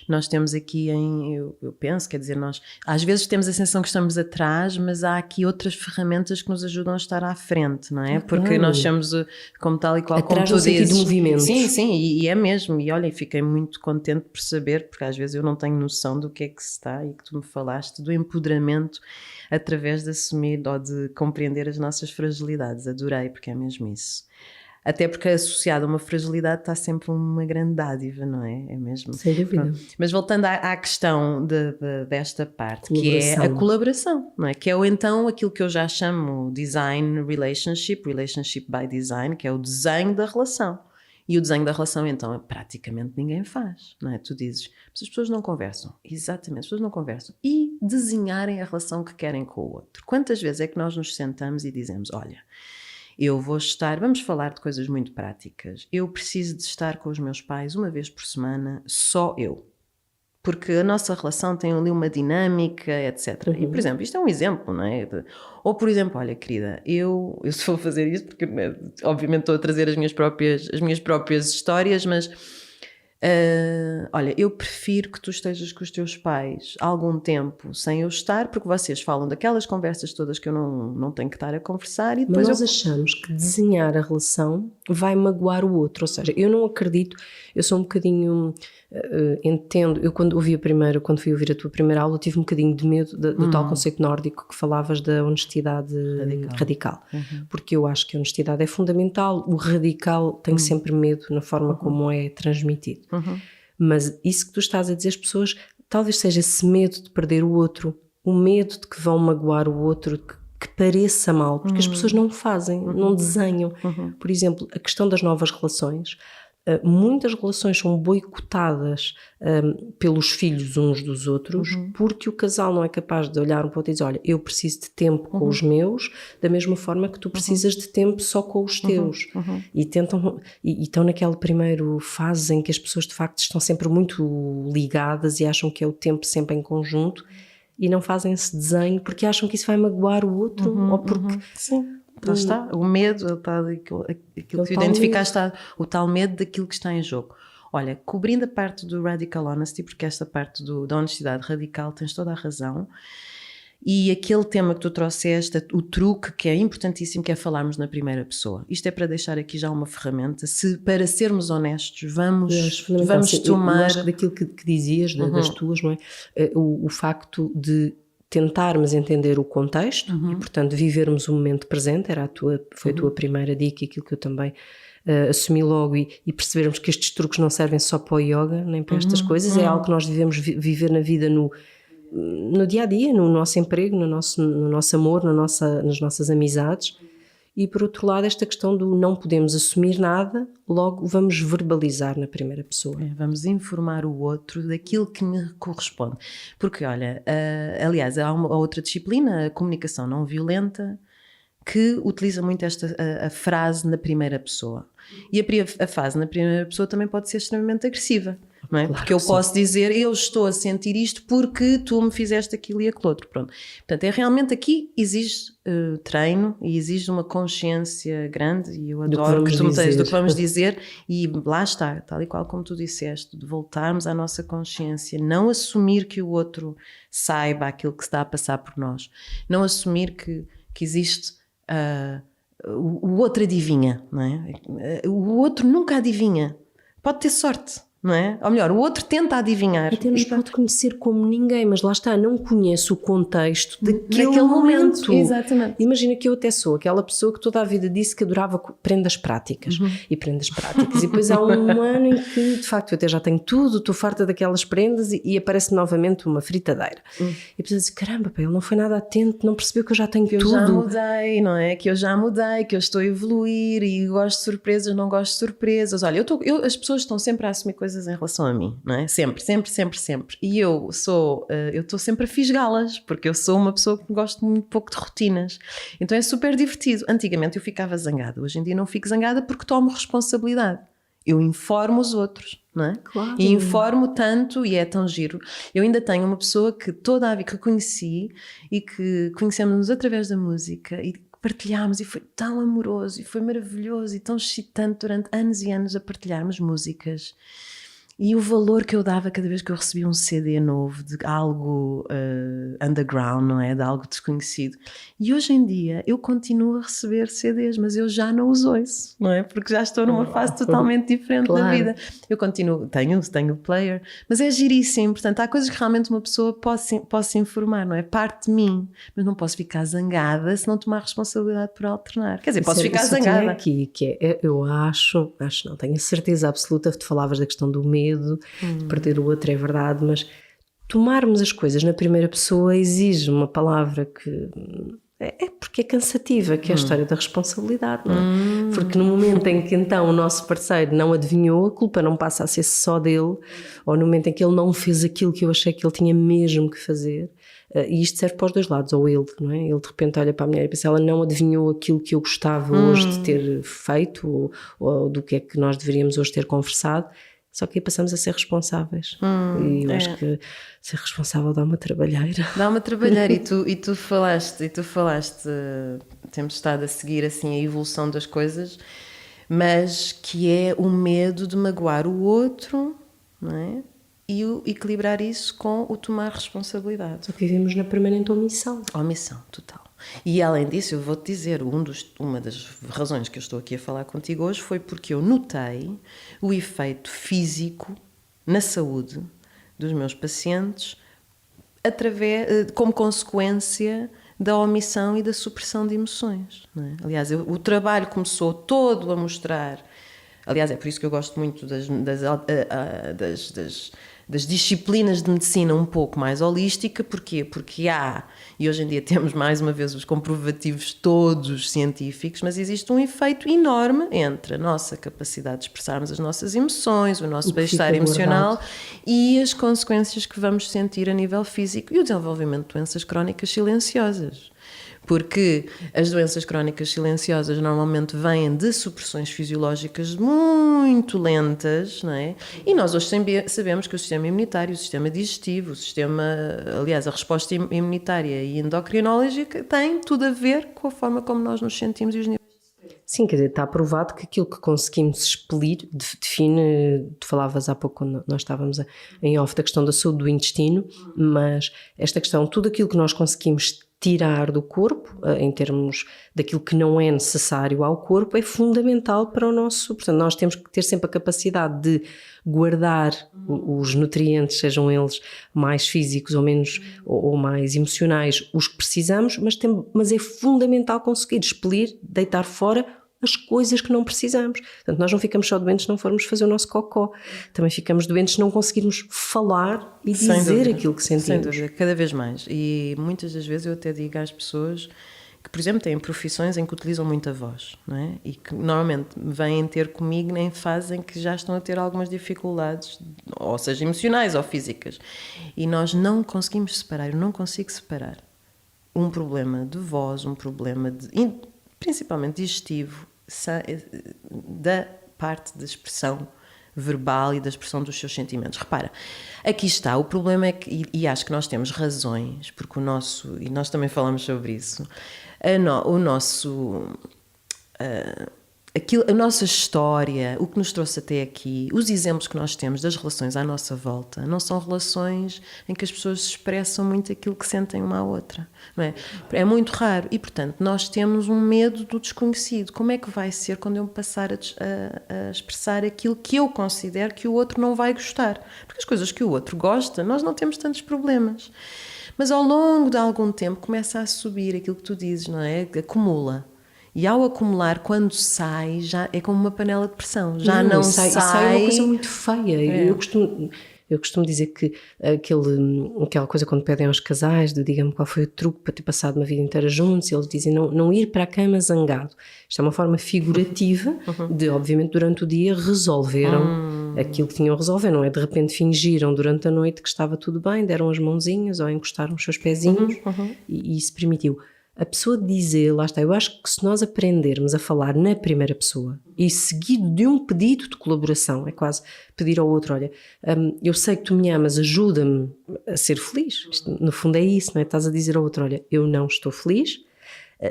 nós temos aqui eu penso que Quer dizer, nós às vezes temos a sensação que estamos atrás, mas há aqui outras ferramentas que nos ajudam a estar à frente, não é? Porque nós somos como tal e qual, atrás como tu dizes. De movimento. Sim, e é mesmo. E olha, fiquei muito contente por saber, porque às vezes eu não tenho noção do que é que se está, e que tu me falaste do empoderamento através de assumir ou de compreender as nossas fragilidades. Adorei, porque é mesmo isso. Até porque associado a uma fragilidade está sempre uma grande dádiva, não é? É mesmo. Sem dúvida. Pronto. Mas voltando à questão desta parte, que é a colaboração, não é? Que é então aquilo que eu já chamo design relationship by design, que é o desenho da relação. E o desenho da relação, então, praticamente ninguém faz, não é? Tu dizes, mas as pessoas não conversam. Exatamente, as pessoas não conversam. E desenharem a relação que querem com o outro. Quantas vezes é que nós nos sentamos e dizemos, olha, vamos falar de coisas muito práticas. Eu preciso de estar com os meus pais uma vez por semana, só eu. Porque a nossa relação tem ali uma dinâmica, etc. E, por exemplo, isto é um exemplo, não é? Ou, por exemplo, olha, querida, eu estou a fazer isso porque, obviamente, estou a trazer as minhas próprias histórias, mas... olha, eu prefiro que tu estejas com os teus pais algum tempo sem eu estar, porque vocês falam daquelas conversas todas que eu não tenho que estar a conversar e depois mas nós achamos que desenhar a relação vai magoar o outro, ou seja, eu não acredito, eu sou um bocadinho, entendo, eu quando fui ouvir a tua primeira aula, eu tive um bocadinho de medo do tal conceito nórdico que falavas da honestidade radical. Porque eu acho que a honestidade é fundamental, o radical tenho sempre medo na forma como é transmitido. Mas isso que tu estás a dizer, as pessoas, talvez seja esse medo de perder o outro, o medo de que vão magoar o outro, que pareça mal, porque as pessoas não fazem, não desenham. Por exemplo, a questão das novas relações, muitas relações são boicotadas pelos filhos uns dos outros, porque o casal não é capaz de olhar um para o outro e dizer, olha, eu preciso de tempo com os meus, da mesma forma que tu precisas de tempo só com os teus. E tentam, e estão naquela primeira fase em que as pessoas de facto estão sempre muito ligadas e acham que é o tempo sempre em conjunto e não fazem esse desenho porque acham que isso vai magoar o outro ou porque... Sim. Lá está, o medo, aquilo que tu identificaste, está, o tal medo daquilo que está em jogo. Olha, cobrindo a parte do radical honesty, porque esta parte da honestidade radical, tens toda a razão, e aquele tema que tu trouxeste, o truque que é importantíssimo, que é falarmos na primeira pessoa. Isto é para deixar aqui já uma ferramenta, para sermos honestos, vamos tomar... Eu acho que daquilo que dizias, das tuas, não é? O facto de tentarmos entender o contexto e, portanto, vivermos o momento presente, foi a tua primeira dica, aquilo que eu também assumi logo, e percebermos que estes truques não servem só para o yoga, nem para estas coisas, é algo que nós devemos viver na vida no dia-a-dia, no nosso emprego, no nosso amor, nas nossas amizades. E, por outro lado, esta questão do não podemos assumir nada, logo vamos verbalizar na primeira pessoa. Vamos informar o outro daquilo que me corresponde. Porque, olha, aliás, há uma outra disciplina, a comunicação não violenta, que utiliza muito a frase na primeira pessoa. E a frase na primeira pessoa também pode ser extremamente agressiva. Não é? Claro, porque eu posso dizer, eu estou a sentir isto porque tu me fizeste aquilo e aquilo outro. Pronto. Portanto, realmente aqui exige treino e exige uma consciência grande, e eu adoro que tu me tens do que vamos dizer, e lá está, tal e qual como tu disseste, de voltarmos à nossa consciência, não assumir que o outro saiba aquilo que está a passar por nós, não assumir que existe... o outro adivinha, não é? O outro nunca adivinha, pode ter sorte, não é? Ou melhor, o outro tenta adivinhar. Até nos pode conhecer como ninguém, mas lá está, não conhece o contexto daquele momento. Exatamente. Imagina que eu até sou aquela pessoa que toda a vida disse que adorava prendas práticas. E prendas práticas. E depois há um ano em que, de facto, eu até já tenho tudo, estou farta daquelas prendas e aparece novamente uma fritadeira. E depois eu digo, caramba, ele não foi nada atento, não percebeu que eu já tenho tudo. Que eu já mudei, não é? Que eu já mudei, que eu estou a evoluir e gosto de surpresas, não gosto de surpresas. Olha, as pessoas estão sempre a assumir coisas em relação a mim, não é? Sempre. E eu estou sempre a fisgá-las, porque eu sou uma pessoa que gosto muito pouco de rotinas. Então é super divertido. Antigamente eu ficava zangada, hoje em dia não fico zangada porque tomo responsabilidade. Eu informo os outros, não é? Claro. E informo tanto, e é tão giro. Eu ainda tenho uma pessoa que toda a vida que conheci e que conhecemos-nos através da música e partilhámos, e foi tão amoroso e foi maravilhoso e tão excitante durante anos e anos a partilharmos músicas. E o valor que eu dava cada vez que eu recebia um CD novo, de algo underground, não é? De algo desconhecido. E hoje em dia eu continuo a receber CDs, mas eu já não os ouço, não é? Porque já estou numa fase totalmente diferente da vida. Eu continuo, tenho o player, mas é giríssimo. Portanto, há coisas que realmente uma pessoa pode informar, não é? Parte de mim, mas não posso ficar zangada se não tomar responsabilidade por alternar. Quer dizer, posso ficar zangada. Aqui, que é, eu acho não, tenho a certeza absoluta, tu falavas da questão do medo, de perder o outro, é verdade, mas tomarmos as coisas na primeira pessoa exige uma palavra que é porque é cansativa, que é a história da responsabilidade, não é? Porque no momento em que então o nosso parceiro não adivinhou, a culpa não passa a ser só dele, ou no momento em que ele não fez aquilo que eu achei que ele tinha mesmo que fazer, e isto serve para os dois lados, ou ele, não é? Ele de repente olha para a mulher e pensa, ela não adivinhou aquilo que eu gostava hoje de ter feito, ou do que é que nós deveríamos hoje ter conversado. Só que aí passamos a ser responsáveis. E eu acho que ser responsável dá uma trabalheira. Dá uma trabalheira. E tu falaste, temos estado a seguir assim a evolução das coisas, mas que é o medo de magoar o outro, não é? E o equilibrar isso com o tomar responsabilidade. Só que vivemos na permanente omissão. Omissão, total. E além disso, eu vou-te dizer, uma das razões que eu estou aqui a falar contigo hoje foi porque eu notei o efeito físico na saúde dos meus pacientes como consequência da omissão e da supressão de emoções. Não é? Aliás, o trabalho começou todo a mostrar. Aliás, é por isso que eu gosto muito das disciplinas de medicina um pouco mais holística. Porquê? Porque e hoje em dia temos mais uma vez os comprovativos todos científicos, mas existe um efeito enorme entre a nossa capacidade de expressarmos as nossas emoções, o nosso bem-estar emocional e as consequências que vamos sentir a nível físico e o desenvolvimento de doenças crónicas silenciosas. Porque as doenças crónicas silenciosas normalmente vêm de supressões fisiológicas muito lentas, não é? E nós hoje sabemos que o sistema imunitário, o sistema digestivo, aliás, a resposta imunitária e endocrinológica tem tudo a ver com a forma como nós nos sentimos e os níveis de stress. Sim, quer dizer, está provado que aquilo que conseguimos expelir, define, tu falavas há pouco quando nós estávamos em off da questão da saúde do intestino, mas esta questão, tudo aquilo que nós conseguimos tirar do corpo, em termos daquilo que não é necessário ao corpo, é fundamental para o nosso... Portanto, nós temos que ter sempre a capacidade de guardar os nutrientes, sejam eles mais físicos ou menos, ou mais emocionais, os que precisamos, mas é fundamental conseguir expelir, deitar fora as coisas que não precisamos. Portanto, nós não ficamos só doentes se não formos fazer o nosso cocó. Também ficamos doentes se não conseguirmos falar e dizer aquilo que sentimos. Sem dúvida, cada vez mais. E muitas das vezes eu até digo às pessoas que, por exemplo, têm profissões em que utilizam muito a voz, não é? E que normalmente vêm ter comigo em fase em que já estão a ter algumas dificuldades, ou seja, emocionais ou físicas. E nós não conseguimos separar, eu não consigo separar um problema de voz, um problema principalmente digestivo, da parte da expressão verbal e da expressão dos seus sentimentos. Repara, aqui está, o problema é que, e acho que nós temos razões, porque e nós também falamos sobre isso, a nossa história, o que nos trouxe até aqui, os exemplos que nós temos das relações à nossa volta, não são relações em que as pessoas expressam muito aquilo que sentem uma à outra, não é? É muito raro e, portanto, nós temos um medo do desconhecido. Como é que vai ser quando eu passar a expressar aquilo que eu considero que o outro não vai gostar? Porque as coisas que o outro gosta, nós não temos tantos problemas. Mas ao longo de algum tempo começa a subir aquilo que tu dizes, não é? Acumula. E ao acumular, quando sai, já é como uma panela de pressão. Já não sai. Sai uma coisa muito feia. Eu costumo dizer que aquela coisa quando pedem aos casais, diga-me qual foi o truque para ter passado uma vida inteira juntos, e eles dizem não ir para a cama zangado. Isto é uma forma figurativa de, obviamente, durante o dia resolveram aquilo que tinham a resolver, não é? De repente fingiram durante a noite que estava tudo bem, deram as mãozinhas ou encostaram os seus pezinhos e isso permitiu. A pessoa dizer, lá está, eu acho que se nós aprendermos a falar na primeira pessoa e seguido de um pedido de colaboração, é quase pedir ao outro, olha, eu sei que tu me amas, ajuda-me a ser feliz. Isto, no fundo é isso, não é? Estás a dizer ao outro, olha, eu não estou feliz,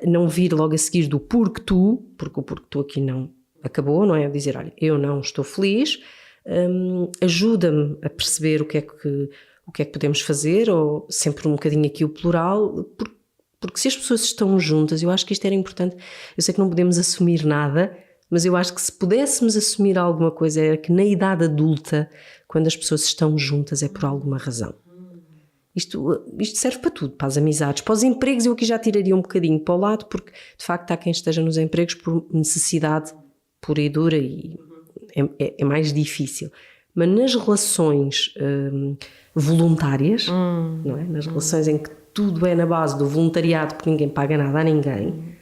não vir logo a seguir do porque o porque tu aqui não acabou, não é? Dizer, olha, eu não estou feliz, ajuda-me a perceber o que é que podemos fazer, ou sempre um bocadinho aqui o plural, porque se as pessoas estão juntas, eu acho que isto era importante. Eu sei que não podemos assumir nada, mas eu acho que se pudéssemos assumir alguma coisa, era que na idade adulta, quando as pessoas estão juntas, é por alguma razão. Isto serve para tudo, para as amizades, para os empregos. Eu aqui já tiraria um bocadinho para o lado, porque de facto há quem esteja nos empregos por necessidade pura e dura e é mais difícil. Mas nas relações voluntárias, não é? Nas relações em que tudo é na base do voluntariado, porque ninguém paga nada a ninguém,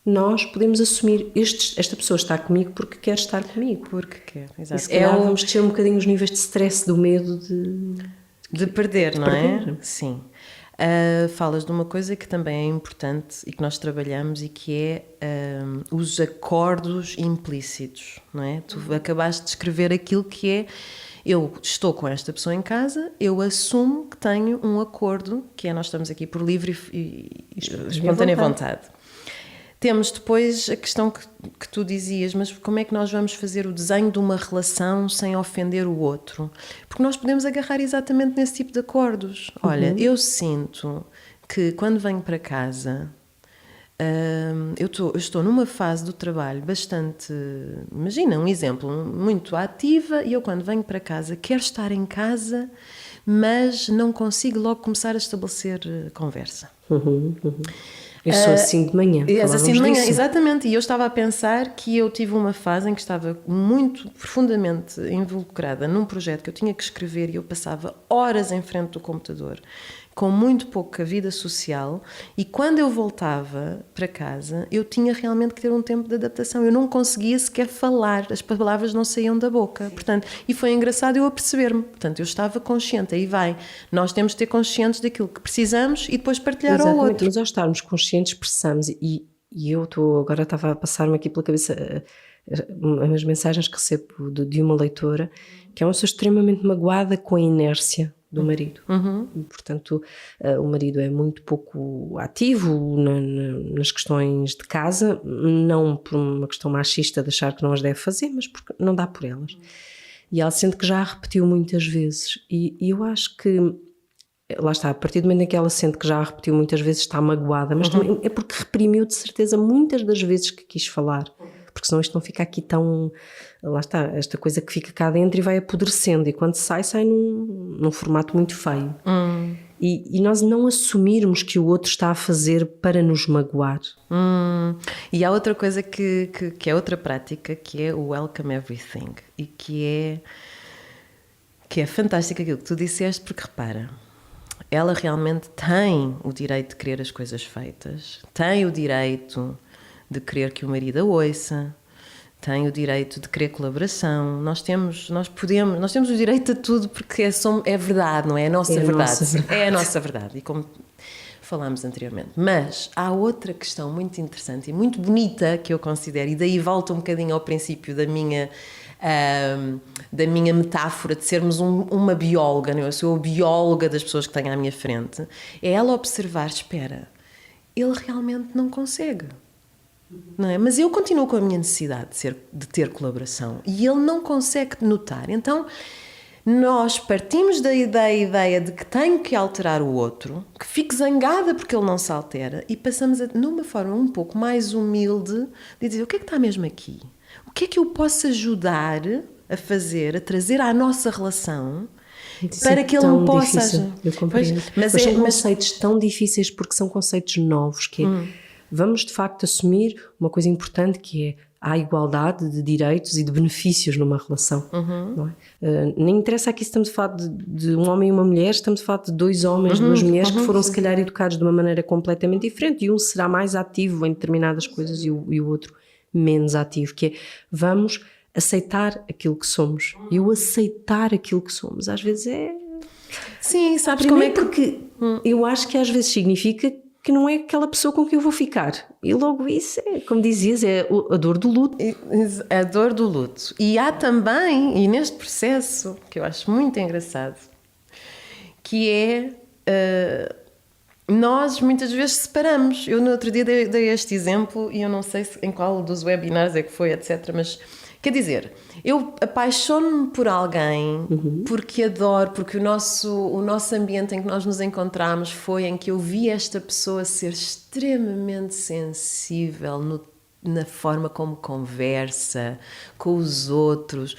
nós podemos assumir esta pessoa está comigo porque quer estar comigo. Porque quer, exato. E se calhar vamos descer um bocadinho os níveis de stress, do medo de perder, não é? Sim. Falas de uma coisa que também é importante e que nós trabalhamos, e que é os acordos implícitos, não é? Tu acabaste de escrever aquilo que é: eu estou com esta pessoa em casa, eu assumo que tenho um acordo, que é: nós estamos aqui por livre e espontânea vontade. Temos depois a questão que tu dizias, mas como é que nós vamos fazer o desenho de uma relação sem ofender o outro? Porque nós podemos agarrar exatamente nesse tipo de acordos. Olha, eu sinto que quando venho para casa, eu estou numa fase do trabalho bastante, imagina um exemplo, muito ativa, e eu quando venho para casa quero estar em casa, mas não consigo logo começar a estabelecer conversa. Eu sou assim de manhã. És assim de manhã, exatamente. E eu estava a pensar que eu tive uma fase em que estava muito profundamente involucrada num projeto que eu tinha que escrever, e eu passava horas em frente do computador, com muito pouca vida social, e quando eu voltava para casa eu tinha realmente que ter um tempo de adaptação. Eu não conseguia sequer falar, as palavras não saíam da boca. Portanto, e foi engraçado eu a perceber-me. Portanto, eu estava consciente, aí vai. Nós temos de ter conscientes daquilo que precisamos e depois partilhar ao outro. Mas ao estarmos conscientes, expressamos, e eu agora estava a passar-me aqui pela cabeça as mensagens que recebo de uma leitora, que é uma pessoa extremamente magoada com a inércia do marido. Portanto, o marido é muito pouco ativo nas questões de casa, não por uma questão machista de achar que não as deve fazer, mas porque não dá por elas. E ela sente que já a repetiu muitas vezes, e eu acho que, lá está, a partir do momento em que ela sente que já a repetiu muitas vezes, está magoada, mas também é porque reprimiu de certeza muitas das vezes que quis falar. Porque senão isto não fica aqui tão... Lá está, esta coisa que fica cá dentro e vai apodrecendo, e quando sai num formato muito feio. E nós não assumirmos que o outro está a fazer para nos magoar. E há outra coisa que é outra prática, que é o welcome everything, e que é fantástico aquilo que tu disseste, porque repara, ela realmente tem o direito de querer as coisas feitas, tem o direito de querer que o marido a ouça, tem o direito de querer colaboração. Nós temos o direito a tudo, porque é verdade, não é? A nossa verdade. É a nossa verdade. E como falámos anteriormente. Mas há outra questão muito interessante e muito bonita que eu considero, e daí volta um bocadinho ao princípio da minha metáfora de sermos uma bióloga, não é? Eu sou a bióloga das pessoas que tenho à minha frente. É ela observar: espera, ele realmente não consegue. Não é? Mas eu continuo com a minha necessidade de ter colaboração, e ele não consegue notar. Então nós partimos da ideia de que tenho que alterar o outro, que fico zangada porque ele não se altera, e passamos numa forma um pouco mais humilde de dizer: o que é que está mesmo aqui? O que é que eu posso ajudar a fazer, a trazer à nossa relação, para que ele não possa... Eu compreendo. Mas são conceitos tão difíceis, porque são conceitos novos, que vamos de facto assumir uma coisa importante, que é: há igualdade de direitos e de benefícios numa relação. Não é? Nem interessa aqui se estamos a falar de um homem e uma mulher, estamos a falar de dois homens, duas mulheres que foram se calhar educados de uma maneira completamente diferente, e um será mais ativo em determinadas coisas e o outro menos ativo, que é: vamos aceitar aquilo que somos. E o aceitar aquilo que somos às vezes é... Sim, sabes como é que... Porque eu acho que às vezes significa que não é aquela pessoa com quem eu vou ficar. E logo isso é, como dizias, é a dor do luto. A dor do luto. E há também, e neste processo, que eu acho muito engraçado, que é... nós muitas vezes separamos. Eu no outro dia dei este exemplo, e eu não sei em qual dos webinars é que foi, etc., mas Quer dizer, eu apaixono-me por alguém porque adoro, porque o nosso ambiente em que nós nos encontramos foi em que eu vi esta pessoa ser extremamente sensível na forma como conversa com os outros,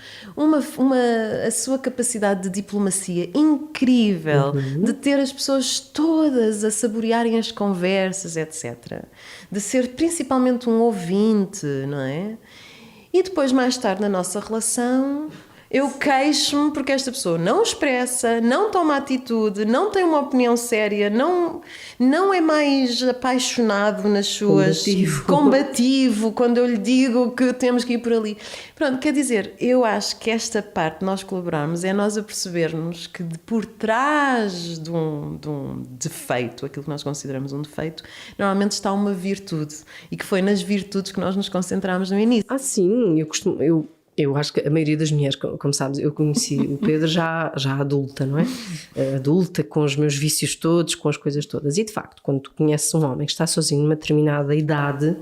a sua capacidade de diplomacia incrível, de ter as pessoas todas a saborearem as conversas, etc. De ser principalmente um ouvinte, não é? E depois, mais tarde, na nossa relação, eu queixo-me porque esta pessoa não expressa, não toma atitude, não tem uma opinião séria, não é mais apaixonado nas suas... Combativo, quando eu lhe digo que temos que ir por ali. Pronto, quer dizer, eu acho que esta parte de nós colaborarmos é nós a percebermos que por trás de um defeito, aquilo que nós consideramos um defeito, normalmente está uma virtude. E que foi nas virtudes que nós nos concentramos no início. Sim, eu acho que a maioria das mulheres, como sabes, eu conheci o Pedro já adulta, não é? Adulta, com os meus vícios todos, com as coisas todas. E de facto, quando tu conheces um homem que está sozinho numa determinada idade,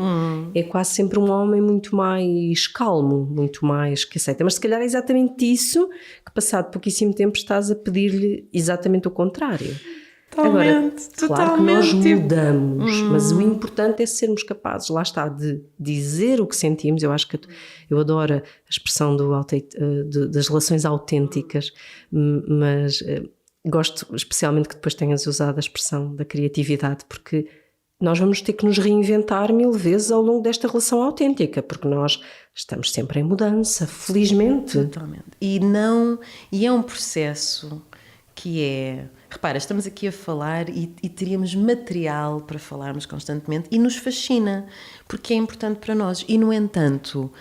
é quase sempre um homem muito mais calmo, muito mais que aceita. Mas se calhar é exatamente isso que, passado pouquíssimo tempo, estás a pedir-lhe exatamente o contrário. Agora, claro que nós mudamos, mas o importante é sermos capazes, lá está, de dizer o que sentimos. Eu acho que eu adoro a expressão das relações autênticas, mas gosto especialmente que depois tenhas usado a expressão da criatividade, porque nós vamos ter que nos reinventar 1000 vezes ao longo desta relação autêntica, porque nós estamos sempre em mudança, felizmente. Totalmente. E é um processo que é... Repara, estamos aqui a falar e teríamos material para falarmos constantemente e nos fascina, porque é importante para nós. E, no entanto,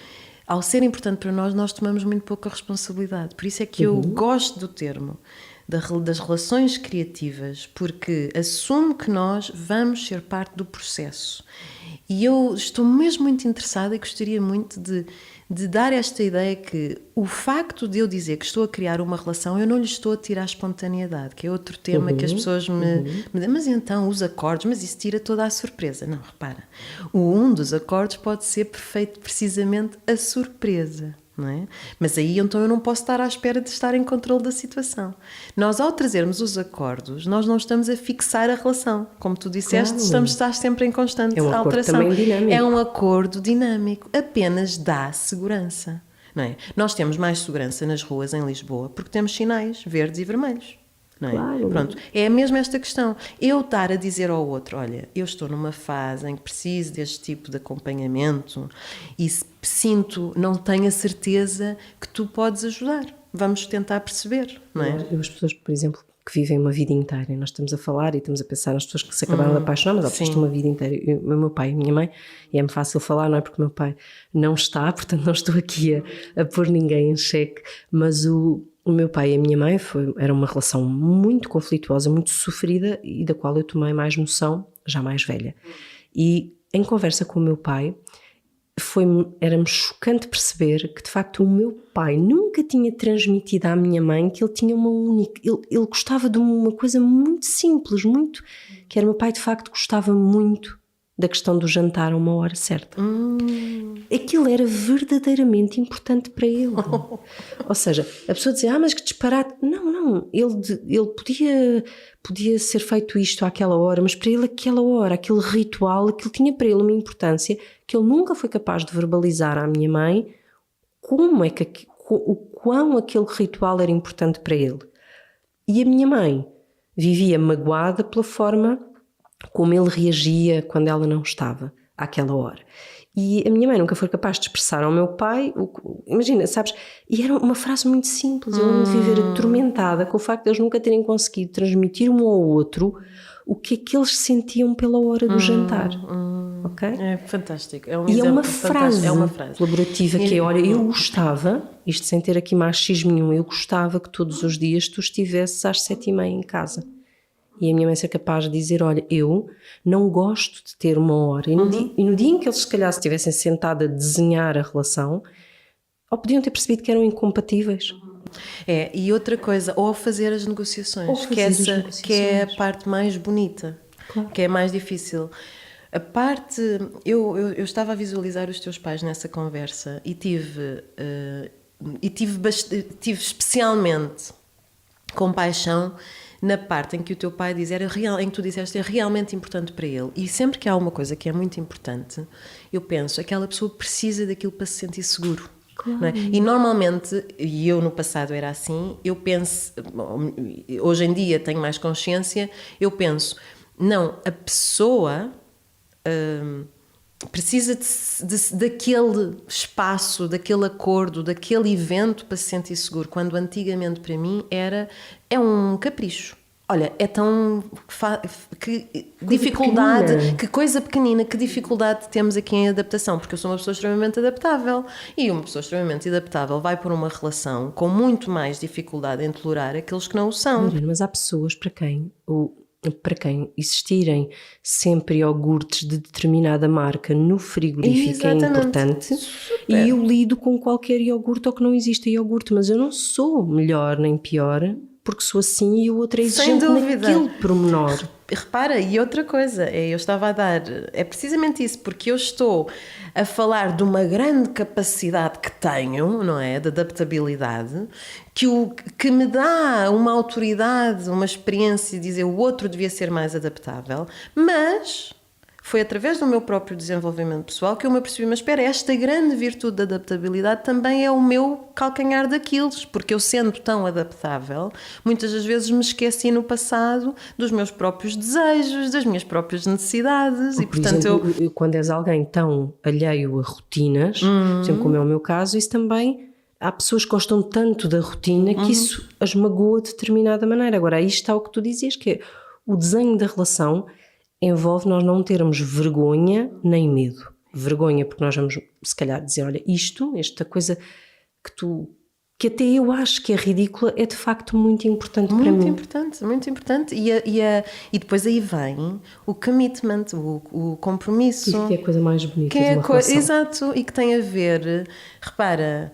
ao ser importante para nós, nós tomamos muito pouca responsabilidade. Por isso é que eu gosto do termo das relações criativas, porque assume que nós vamos ser parte do processo. E eu estou mesmo muito interessada e gostaria muito de dar esta ideia que o facto de eu dizer que estou a criar uma relação, eu não lhe estou a tirar a espontaneidade, que é outro tema que as pessoas me dizem, mas então os acordes, mas isso tira toda a surpresa. Não, repara, um dos acordes pode ser precisamente a surpresa. Não é? Mas aí então eu não posso estar à espera de estar em controle da situação. Nós, ao trazermos os acordos, nós não estamos a fixar a relação. Como tu disseste, estás sempre em constante alteração. Também dinâmico. É um acordo dinâmico, apenas dá segurança. Não é? Nós temos mais segurança nas ruas em Lisboa porque temos sinais verdes e vermelhos. Não é? Claro. Pronto, é mesmo esta questão. Eu estar a dizer ao outro, olha, eu estou numa fase em que preciso deste tipo de acompanhamento e não tenho a certeza que tu podes ajudar. Vamos tentar perceber, não é? As pessoas, por exemplo, que vivem uma vida inteira, e nós estamos a falar e estamos a pensar nas pessoas que se acabaram de apaixonar, mas estão uma vida inteira. O meu pai e a minha mãe, e é-me fácil falar, não é? Porque o meu pai não está, portanto não estou aqui a pôr ninguém em xeque, mas o meu pai e a minha mãe era uma relação muito conflituosa, muito sofrida e da qual eu tomei mais noção, já mais velha. E em conversa com o meu pai, era-me chocante perceber que de facto o meu pai nunca tinha transmitido à minha mãe que ele tinha uma única... Ele gostava de uma coisa muito simples, que era o meu pai de facto gostava muito da questão do jantar a uma hora certa. Aquilo era verdadeiramente importante para ele. Ou seja, a pessoa dizia, mas que disparate. Não, ele podia ser feito isto àquela hora, mas para ele aquela hora, aquele ritual, aquilo tinha para ele uma importância que ele nunca foi capaz de verbalizar à minha mãe o quão aquele ritual era importante para ele. E a minha mãe vivia magoada pela forma como ele reagia quando ela não estava àquela hora. E a minha mãe nunca foi capaz de expressar ao meu pai, imagina, sabes, e era uma frase muito simples, eu lembro de viver atormentada com o facto de eles nunca terem conseguido transmitir um ao outro o que é que eles sentiam pela hora do jantar. Ok? É fantástico. É uma frase colaborativa que é, olha, eu gostava, isto sem ter aqui machismo nenhum, eu gostava que todos os dias tu estivesses às 7h30 em casa. E a minha mãe ser capaz de dizer, olha, eu não gosto de ter uma hora. E no dia em que eles se calhar estivessem sentados a desenhar a relação, ou podiam ter percebido que eram incompatíveis. E outra coisa, ou fazer as negociações, que é a parte mais bonita, claro, que é mais difícil. A parte... Eu estava a visualizar os teus pais nessa conversa e tive especialmente compaixão na parte em que o teu pai diz, em que tu disseste, é realmente importante para ele. E sempre que há uma coisa que é muito importante, eu penso, aquela pessoa precisa daquilo para se sentir seguro. Claro. Não é? E normalmente, e eu no passado era assim, eu penso, hoje em dia tenho mais consciência, eu penso, não, a pessoa precisa daquele espaço, daquele acordo, daquele evento para se sentir seguro, quando antigamente para mim é um capricho. Olha, é tão... que dificuldade, pequenina. que coisa pequenina, que dificuldade temos aqui em adaptação, porque eu sou uma pessoa extremamente adaptável e uma pessoa extremamente adaptável vai por uma relação com muito mais dificuldade em tolerar aqueles que não o são. Mariana, mas há pessoas para quem existirem sempre iogurtes de determinada marca no frigorífico Exatamente. é importante. Super. E eu lido com qualquer iogurte ou que não exista iogurte, mas eu não sou melhor nem pior porque sou assim e o outro é exigente naquele pormenor. Repara, e outra coisa, eu estava a dar, é precisamente isso, porque eu estou a falar de uma grande capacidade que tenho, não é, de adaptabilidade, que me dá uma autoridade, uma experiência de dizer o outro devia ser mais adaptável, mas foi através do meu próprio desenvolvimento pessoal que eu me apercebi, mas espera, esta grande virtude da adaptabilidade também é o meu calcanhar daqueles, porque eu sendo tão adaptável, muitas das vezes me esqueci no passado dos meus próprios desejos, das minhas próprias necessidades. Por E portanto exemplo, quando és alguém tão alheio a rotinas, por exemplo, como é o meu caso, isso também... Há pessoas que gostam tanto da rotina que isso as magoa de determinada maneira. Agora, aí está o que tu dizias, que é o desenho da relação envolve nós não termos vergonha nem medo. Vergonha porque nós vamos, se calhar, dizer, olha, esta coisa que até eu acho que é ridícula, é de facto muito importante para mim. Muito importante, muito importante. E depois aí vem o commitment, o compromisso. Isso que é a coisa mais bonita de uma relação. Exato, e que tem a ver, repara,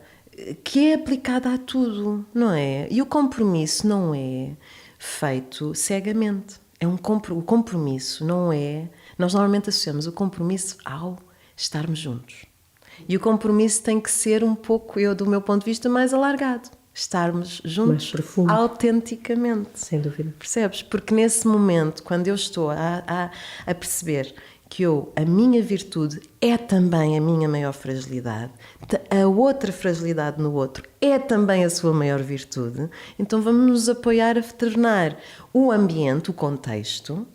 que é aplicada a tudo, não é? E o compromisso não é feito cegamente. O compromisso não é... Nós normalmente associamos o compromisso ao estarmos juntos. E o compromisso tem que ser um pouco, do meu ponto de vista, mais alargado. Estarmos juntos mais profundo. autenticamente. Sem dúvida. Percebes? Porque nesse momento, quando eu estou a perceber que a minha virtude é também a minha maior fragilidade, a outra fragilidade no outro é também a sua maior virtude, então vamos nos apoiar a tornar o ambiente, o contexto,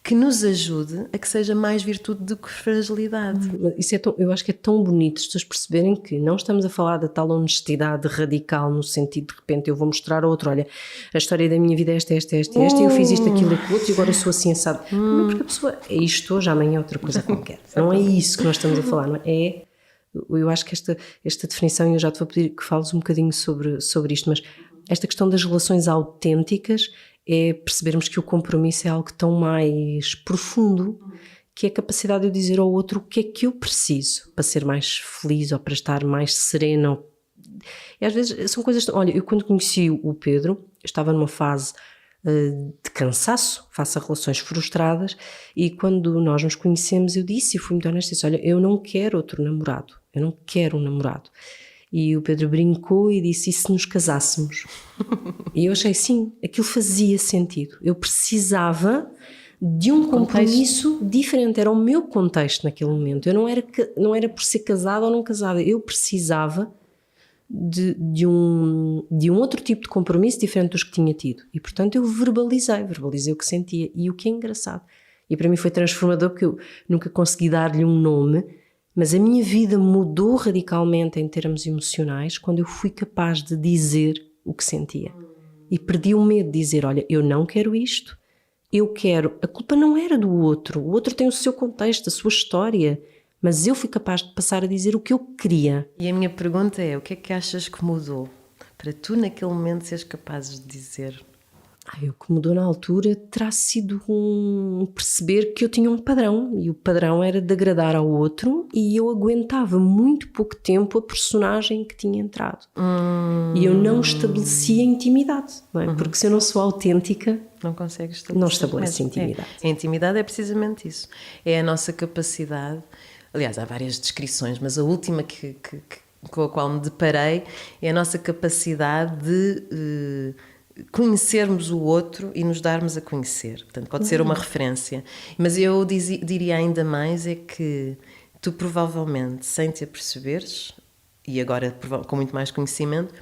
que nos ajude a que seja mais virtude do que fragilidade. Isso eu acho que é tão bonito as pessoas perceberem que não estamos a falar da tal honestidade radical no sentido de repente eu vou mostrar ao outro, olha, a história da minha vida é esta, eu fiz isto, aquilo, aquilo outro e agora sou assim assado. Não, porque a pessoa é isto hoje, amanhã é outra coisa qualquer. Não é isso que nós estamos a falar, não é? Eu acho que esta definição, e eu já te vou pedir que fales um bocadinho sobre isto, mas esta questão das relações autênticas é percebermos que o compromisso é algo tão mais profundo, que é a capacidade de eu dizer ao outro o que é que eu preciso para ser mais feliz ou para estar mais serena. E às vezes são coisas... Olha, eu quando conheci o Pedro, eu estava numa fase de cansaço, face a relações frustradas, e quando nós nos conhecemos eu disse, e fui muito honesta, disse, olha, eu não quero outro namorado, eu não quero um namorado. E o Pedro brincou e disse, e se nos casássemos? E eu achei, sim, aquilo fazia sentido. Eu precisava de um compromisso diferente, era o meu contexto naquele momento. Eu não era por ser casada ou não casada, eu precisava de um outro tipo de compromisso diferente dos que tinha tido. E portanto eu verbalizei o que sentia. E o que é engraçado, e para mim foi transformador, porque eu nunca consegui dar-lhe um nome, mas a minha vida mudou radicalmente em termos emocionais quando eu fui capaz de dizer o que sentia. E perdi o medo de dizer, olha, eu não quero isto, eu quero... A culpa não era do outro, o outro tem o seu contexto, a sua história, mas eu fui capaz de passar a dizer o que eu queria. E a minha pergunta é, o que é que achas que mudou para tu naquele momento seres capaz de dizer O que mudou na altura terá sido perceber que eu tinha um padrão, e o padrão era de agradar ao outro, e eu aguentava muito pouco tempo a personagem que tinha entrado. E eu não estabelecia intimidade, não é? Porque se eu não sou autêntica, não consegues estabelecer. Não estabelece intimidade. A intimidade é precisamente isso. É a nossa capacidade. Aliás, há várias descrições, mas a última com a qual me deparei é a nossa capacidade de conhecermos o outro e nos darmos a conhecer. Portanto, pode ser uma referência. Mas eu diria ainda mais é que tu provavelmente, sem te aperceberes, e agora com muito mais conhecimento,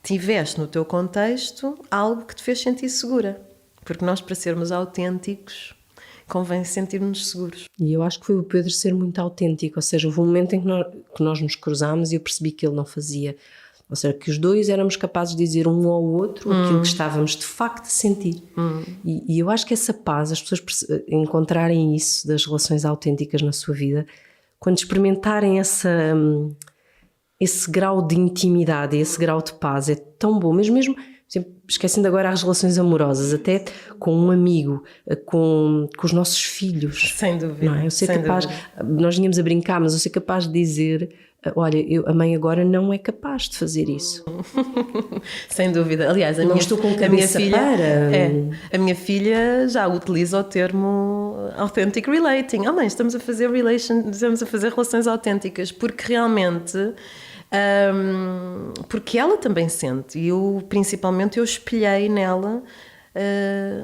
tiveste no teu contexto algo que te fez sentir segura. Porque nós, para sermos autênticos, convém sentir-nos seguros. E eu acho que foi o Pedro ser muito autêntico, ou seja, houve um momento em que nós nos cruzámos e eu percebi que ele não fazia, ou seja, que os dois éramos capazes de dizer um ao outro aquilo que estávamos de facto a sentir. E eu acho que essa paz, as pessoas encontrarem isso das relações autênticas na sua vida, quando experimentarem esse grau de intimidade, esse grau de paz, é tão bom, mesmo esquecendo agora as relações amorosas, até com um amigo, com os nossos filhos. Sem dúvida. Não é? Eu ser capaz, nós vínhamos a brincar, mas eu ser capaz de dizer, olha, a mãe agora não é capaz de fazer isso. Sem dúvida. Aliás, não estou com cabeça a minha filha já utiliza o termo authentic relating. Mãe, estamos a fazer relações autênticas, porque realmente... porque ela também sente, e principalmente eu espelhei nela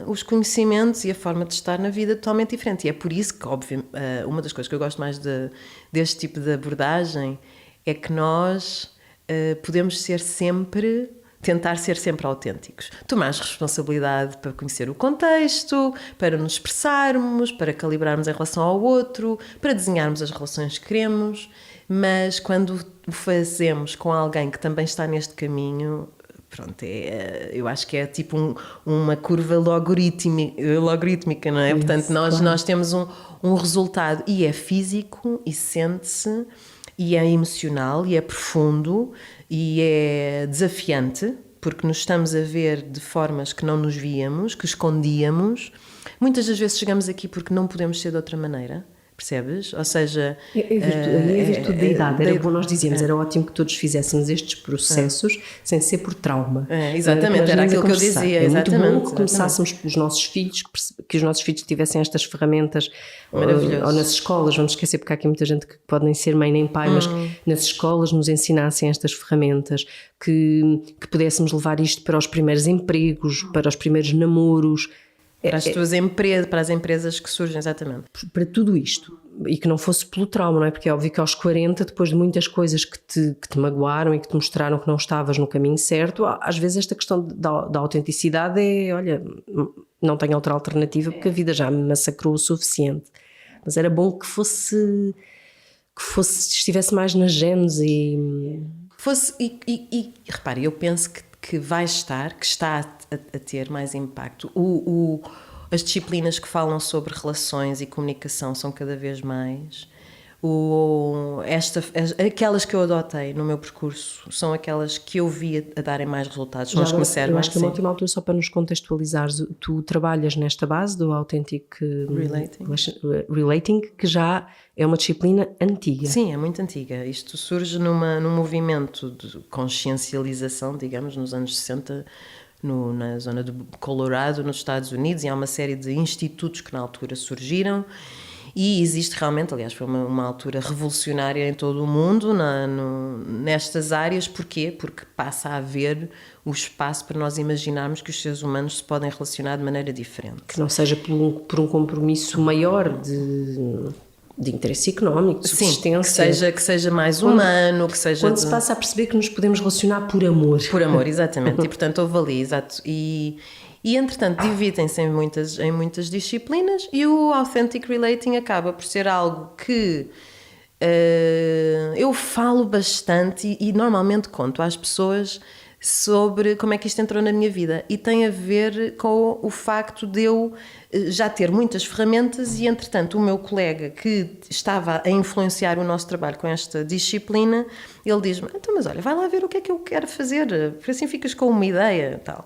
os conhecimentos e a forma de estar na vida totalmente diferente. E é por isso que, obviamente, uma das coisas que eu gosto mais deste tipo de abordagem é que nós podemos tentar ser sempre autênticos. Tomar responsabilidade para conhecer o contexto, para nos expressarmos, para calibrarmos em relação ao outro, para desenharmos as relações que queremos. Mas quando o fazemos com alguém que também está neste caminho, pronto, eu acho que é tipo uma curva logarítmica, não é? Isso, portanto, nós temos um resultado, e é físico, e sente-se, e é emocional, e é profundo, e é desafiante, porque nos estamos a ver de formas que não nos víamos, que escondíamos. Muitas das vezes chegamos aqui porque não podemos ser de outra maneira. Percebes? Ou seja... A virtude da idade. Era bom nós dizíamos, era ótimo que todos fizéssemos estes processos sem ser por trauma. Exatamente, era aquilo que eu dizia. É muito bom que começássemos pelos nossos filhos, que os nossos filhos tivessem estas ferramentas, ou nas escolas, vamos esquecer porque há aqui muita gente que pode nem ser mãe nem pai, mas nas escolas nos ensinassem estas ferramentas, que pudéssemos levar isto para os primeiros empregos, para os primeiros namoros, para as empresas que surgem, exatamente. Para tudo isto. E que não fosse pelo trauma, não é? Porque é óbvio que aos 40, depois de muitas coisas que te magoaram e que te mostraram que não estavas no caminho certo, às vezes esta questão da autenticidade é, olha, não tenho outra alternativa porque a vida já me massacrou o suficiente. Mas era bom que estivesse mais nas genes e repare, eu penso que está a ter mais impacto. As disciplinas que falam sobre relações e comunicação são cada vez mais. Aquelas que eu adotei no meu percurso são aquelas que eu vi a darem mais resultados. São as que me servem. Eu acho que é uma última altura, só para nos contextualizares, tu trabalhas nesta base do Authentic Relating, que já é uma disciplina antiga. Sim, é muito antiga. Isto surge num movimento de consciencialização, digamos, nos anos 60, na zona de Colorado, nos Estados Unidos, e há uma série de institutos que na altura surgiram. E existe realmente, aliás, foi uma altura revolucionária em todo o mundo nestas áreas. Porquê? Porque passa a haver o espaço para nós imaginarmos que os seres humanos se podem relacionar de maneira diferente. Que não seja por um compromisso maior de interesse económico, de subsistência. Sim, que seja mais humano, que seja... Quando se passa a perceber que nos podemos relacionar por amor. Por amor, exatamente. E, portanto, houve ali, exato. E entretanto, dividem-se em muitas disciplinas, e o Authentic Relating acaba por ser algo que eu falo bastante e normalmente conto às pessoas sobre como é que isto entrou na minha vida, e tem a ver com o facto de eu já ter muitas ferramentas, e entretanto o meu colega que estava a influenciar o nosso trabalho com esta disciplina, ele diz-me, então, mas olha, vai lá ver o que é que eu quero fazer, porque assim ficas com uma ideia, tal.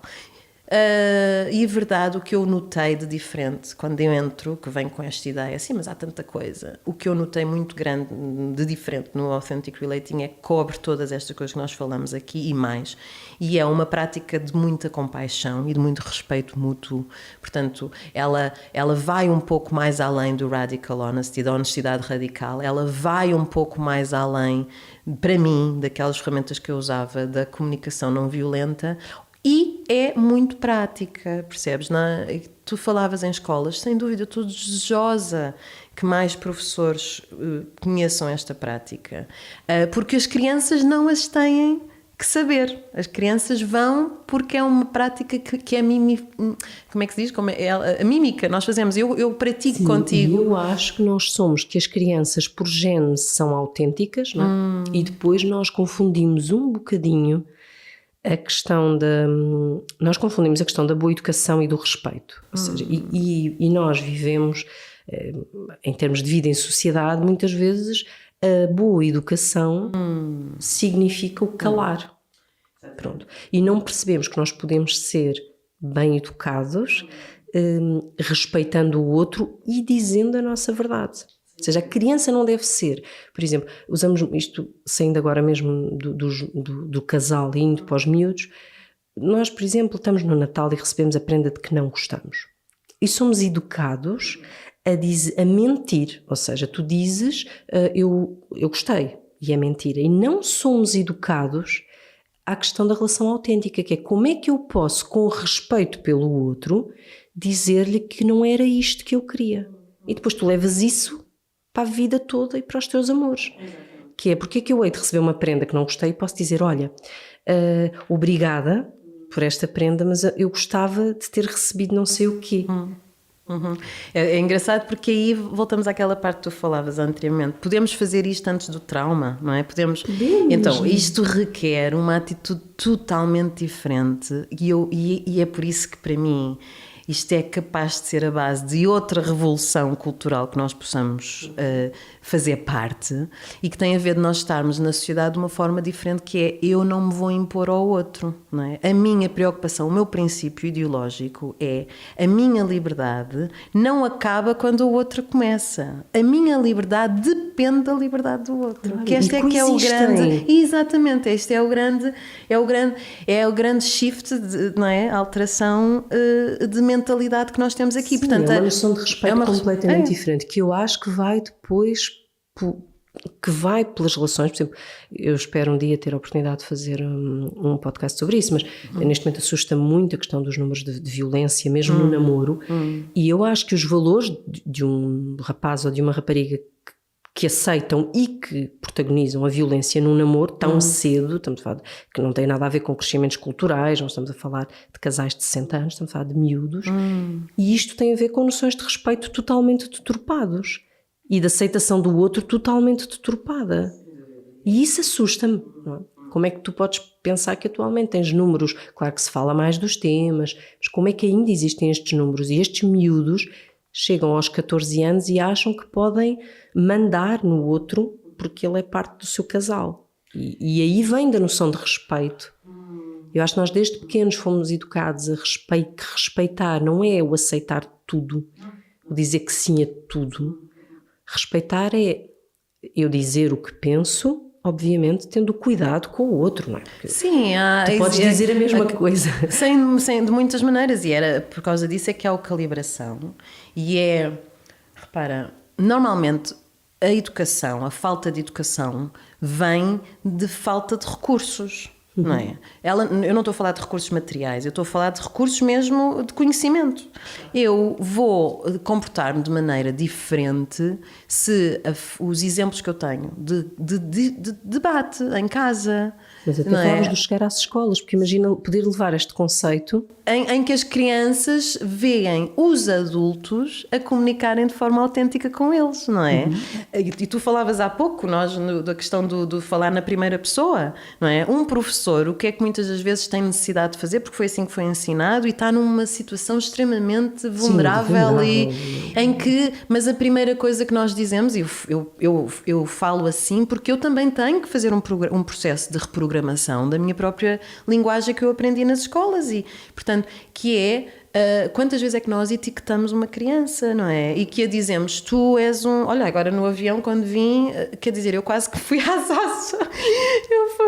E a verdade, o que eu notei de diferente quando eu entro, que venho com esta ideia, sim, mas há tanta coisa, o que eu notei muito grande de diferente no Authentic Relating é que cobre todas estas coisas que nós falamos aqui e mais, e é uma prática de muita compaixão e de muito respeito mútuo. Portanto, ela vai um pouco mais além do radical honesty, da honestidade radical, ela vai um pouco mais além, para mim, daquelas ferramentas que eu usava da comunicação não violenta. E é muito prática, percebes? Tu falavas em escolas, sem dúvida, eu estou desejosa que mais professores conheçam esta prática, porque as crianças não as têm que saber. As crianças vão porque é uma prática que é como é que se diz? A mímica, nós fazemos, eu pratico. Sim, contigo. Eu acho que nós somos, que as crianças por gene são autênticas, não é? E depois nós confundimos um bocadinho nós confundimos a questão da boa educação e do respeito. Ou seja, e nós vivemos, em termos de vida em sociedade, muitas vezes a boa educação significa o calar. Pronto. E não percebemos que nós podemos ser bem educados, respeitando o outro e dizendo a nossa verdade. Ou seja, a criança não deve ser, por exemplo, usamos isto, saindo agora mesmo do casal e indo para os miúdos, nós, por exemplo, estamos no Natal e recebemos a prenda de que não gostamos. E somos educados a mentir, ou seja, tu dizes, eu gostei, e é mentira. E não somos educados à questão da relação autêntica, que é como é que eu posso, com respeito pelo outro, dizer-lhe que não era isto que eu queria. E depois tu levas isso para a vida toda e para os teus amores. Que é, porque é que eu hei de receber uma prenda que não gostei e posso dizer, olha, obrigada por esta prenda, mas eu gostava de ter recebido não sei o quê. É engraçado porque aí voltamos àquela parte que tu falavas anteriormente. Podemos fazer isto antes do trauma, não é? Podemos. Então, isto requer uma atitude totalmente diferente e é por isso que para mim isto é capaz de ser a base de outra revolução cultural que nós possamos fazer parte e que tem a ver de nós estarmos na sociedade de uma forma diferente, que é eu não me vou impor ao outro, não é? A minha preocupação, o meu princípio ideológico é a minha liberdade não acaba quando o outro começa. A minha liberdade depende da liberdade do outro. Que este é que é o grande... Exatamente, este é o grande shift, não é? A alteração de mentalidade que nós temos aqui. Sim, portanto, é uma noção de respeito completamente diferente, que eu acho que vai depois, que vai pelas relações. Por exemplo, eu espero um dia ter a oportunidade de fazer um podcast sobre isso, mas neste momento assusta muito a questão dos números de violência, mesmo no namoro, e eu acho que os valores de um rapaz ou de uma rapariga que aceitam e que protagonizam a violência num namoro tão cedo, estamos a falar que não tem nada a ver com crescimentos culturais, não estamos a falar de casais de 60 anos, estamos a falar de miúdos, e isto tem a ver com noções de respeito totalmente deturpados e de aceitação do outro totalmente deturpada. E isso assusta-me, não é? Como é que tu podes pensar que atualmente tens números, claro que se fala mais dos temas, mas como é que ainda existem estes números e estes miúdos chegam aos 14 anos e acham que podem mandar no outro porque ele é parte do seu casal. E aí vem da noção de respeito. Eu acho que nós desde pequenos fomos educados a que respeitar não é o aceitar tudo, o dizer que sim a tudo. Respeitar é eu dizer o que penso, obviamente tendo cuidado com o outro, não é? Porque sim, tu podes dizer a mesma coisa. De muitas maneiras, e era por causa disso é que há a calibração. E repara, normalmente a educação, a falta de educação vem de falta de recursos, não é? Eu não estou a falar de recursos materiais, eu estou a falar de recursos mesmo de conhecimento. Eu vou comportar-me de maneira diferente se os exemplos que eu tenho de debate em casa... Mas até falamos de chegar às escolas, porque imagina poder levar este conceito... Em que as crianças veem os adultos a comunicarem de forma autêntica com eles, não é? E tu falavas há pouco, da questão do falar na primeira pessoa, não é? Um professor, o que é que muitas das vezes tem necessidade de fazer, porque foi assim que foi ensinado, e está numa situação extremamente vulnerável. Mas a primeira coisa que nós dizemos, e eu falo assim, porque eu também tenho que fazer um processo de reprogramação reprogramação da minha própria linguagem que eu aprendi nas escolas e, portanto, que é quantas vezes é que nós etiquetamos uma criança, não é? E que a dizemos, tu és um... Olha, agora no avião, quando vim, quer dizer, eu quase que fui às asas,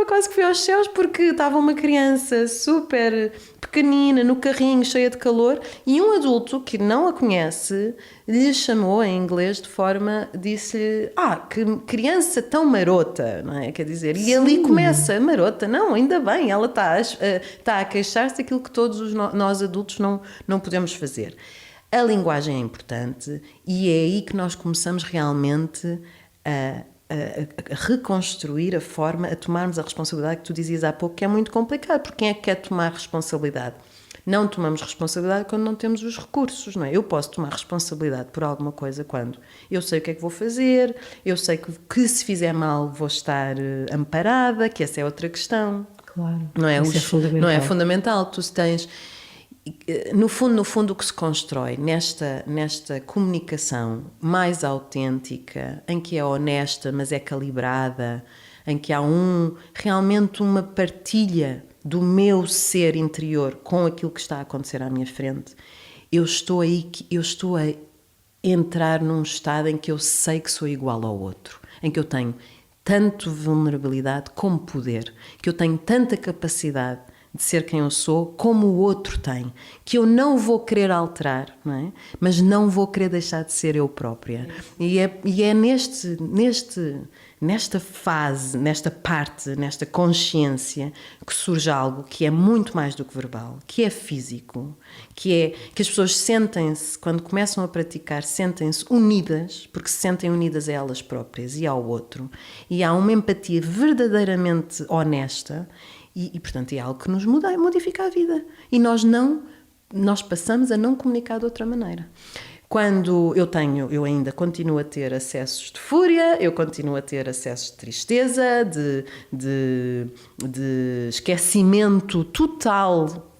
quase que fui aos céus, porque estava uma criança super pequenina, no carrinho, cheia de calor, e um adulto que não a conhece lhe chamou em inglês de forma, disse-lhe, que criança tão marota, não é? Quer dizer, e ali começa, marota, não, ainda bem, ela está a queixar-se daquilo que todos nós adultos não podemos fazer. A linguagem é importante e é aí que nós começamos realmente a reconstruir a forma, a tomarmos a responsabilidade que tu dizias há pouco, que é muito complicado, porque quem é que quer tomar responsabilidade? Não tomamos responsabilidade quando não temos os recursos, não é? Eu posso tomar responsabilidade por alguma coisa quando eu sei o que é que vou fazer, eu sei que se fizer mal vou estar amparada, que essa é outra questão. Claro, não é? Isso é fundamental. Não é fundamental, tu tens... No fundo, o que se constrói nesta comunicação mais autêntica, em que é honesta, mas é calibrada, em que há realmente uma partilha do meu ser interior com aquilo que está a acontecer à minha frente, eu estou a entrar num estado em que eu sei que sou igual ao outro, em que eu tenho tanto vulnerabilidade como poder, que eu tenho tanta capacidade de ser quem eu sou, como o outro tem, que eu não vou querer alterar, não é? Mas não vou querer deixar de ser eu própria. E é nesta fase, nesta parte, nesta consciência que surge algo que é muito mais do que verbal, que é físico, que as pessoas sentem-se, quando começam a praticar, sentem-se unidas, porque se sentem unidas a elas próprias e ao outro, e há uma empatia verdadeiramente honesta. E, portanto, é algo que nos modifica a vida. E nós passamos a não comunicar de outra maneira. Quando eu ainda continuo a ter acessos de fúria, eu continuo a ter acessos de tristeza, de esquecimento total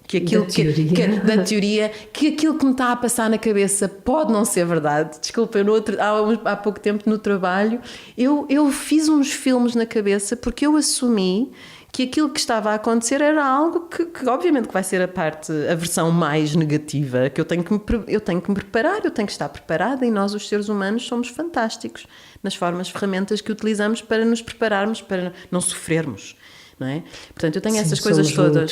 da teoria, que aquilo que me está a passar na cabeça pode não ser verdade. Desculpa, há pouco tempo no trabalho, eu fiz uns filmes na cabeça porque eu assumi que aquilo que estava a acontecer era algo que obviamente que vai ser a versão mais negativa, que eu tenho que me preparar, eu tenho que estar preparada, e nós, os seres humanos, somos fantásticos nas ferramentas que utilizamos para nos prepararmos, para não sofrermos, não é? Portanto, eu tenho essas coisas todas.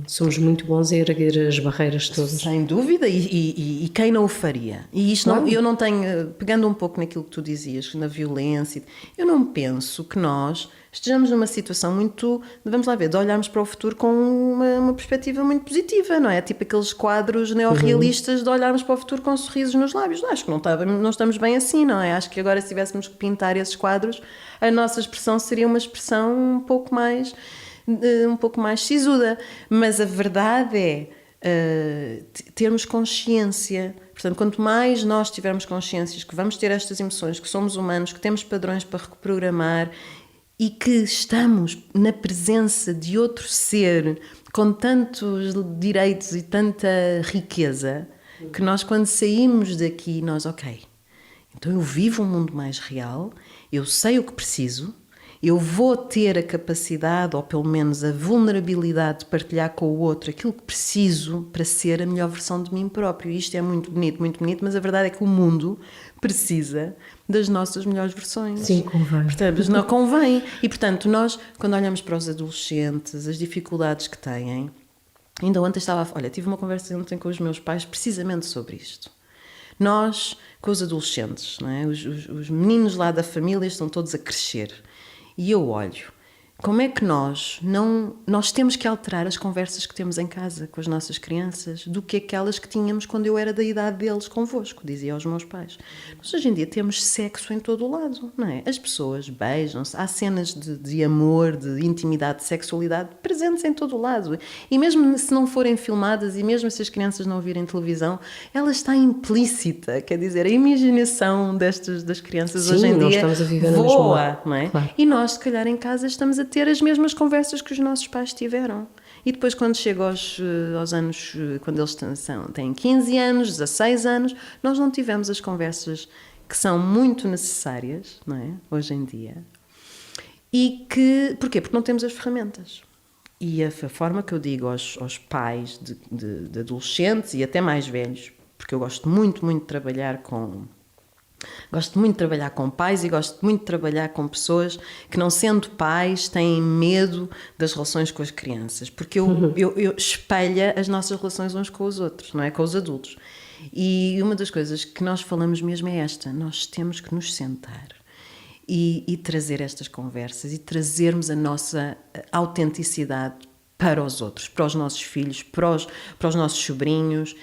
Somos muito bons em erguer as barreiras todas. Sem dúvida, e quem não o faria? E isto claro. Eu não tenho, pegando um pouco naquilo que tu dizias, na violência, eu não penso que nós estejamos numa situação muito, vamos lá ver, de olharmos para o futuro com uma perspectiva muito positiva, não é? Tipo aqueles quadros neorrealistas de olharmos para o futuro com sorrisos nos lábios. Não, acho que não estamos bem assim, não é? Acho que agora, se tivéssemos que pintar esses quadros, a nossa expressão seria uma expressão um pouco mais sisuda. Mas a verdade é termos consciência. Portanto, quanto mais nós tivermos consciências que vamos ter estas emoções, que somos humanos, que temos padrões para reprogramar, e que estamos na presença de outro ser com tantos direitos e tanta riqueza, que nós, quando saímos daqui, então eu vivo um mundo mais real, eu sei o que preciso, eu vou ter a capacidade, ou pelo menos a vulnerabilidade, de partilhar com o outro aquilo que preciso para ser a melhor versão de mim próprio. E isto é muito bonito, mas a verdade é que o mundo precisa das nossas melhores versões. Sim, convém. Portanto, não convém. E, portanto, nós, quando olhamos para os adolescentes, as dificuldades que têm, ainda ontem tive uma conversa ontem com os meus pais precisamente sobre isto. Nós, com os adolescentes, não é? Os meninos lá da família estão todos a crescer. E eu olho, como é que nós temos que alterar as conversas que temos em casa com as nossas crianças do que aquelas que tínhamos quando eu era da idade deles convosco, dizia aos meus pais. Nós hoje em dia temos sexo em todo o lado, não é? As pessoas beijam-se, há cenas de amor, de intimidade, de sexualidade presentes em todo o lado. E mesmo se não forem filmadas e mesmo se as crianças não virem televisão, ela está implícita, quer dizer, a imaginação das crianças hoje em dia estamos a viver voa, não é? Claro. E nós, se calhar, em casa estamos a ter as mesmas conversas que os nossos pais tiveram. E depois, quando chega aos anos, quando eles têm 15 anos, 16 anos, nós não tivemos as conversas que são muito necessárias, não é? Hoje em dia. E que, porquê? Porque não temos as ferramentas. E a forma que eu digo aos pais de adolescentes e até mais velhos, porque eu gosto muito, muito de trabalhar com pais e gosto muito de trabalhar com pessoas que, não sendo pais, têm medo das relações com as crianças, porque eu espelho as nossas relações uns com os outros, não é? Com os adultos. E uma das coisas que nós falamos mesmo é esta: nós temos que nos sentar e trazer estas conversas e trazermos a nossa autenticidade para os outros, para os nossos filhos, para os nossos sobrinhos.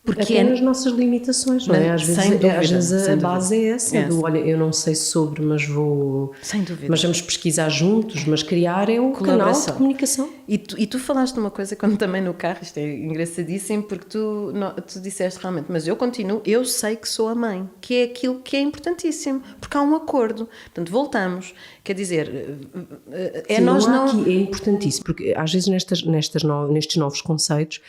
Porque até nas nossas limitações, não é? Às vezes a base é essa, do olha, eu não sei sobre, mas vou... Sem dúvida. Mas vamos pesquisar juntos, mas criar é um canal de comunicação. E tu falaste de uma coisa quando também no carro, isto é engraçadíssimo, porque tu disseste realmente, mas eu sei que sou a mãe, que é aquilo que é importantíssimo, porque há um acordo. Portanto, voltamos, quer dizer, é importantíssimo, porque às vezes nestes novos conceitos,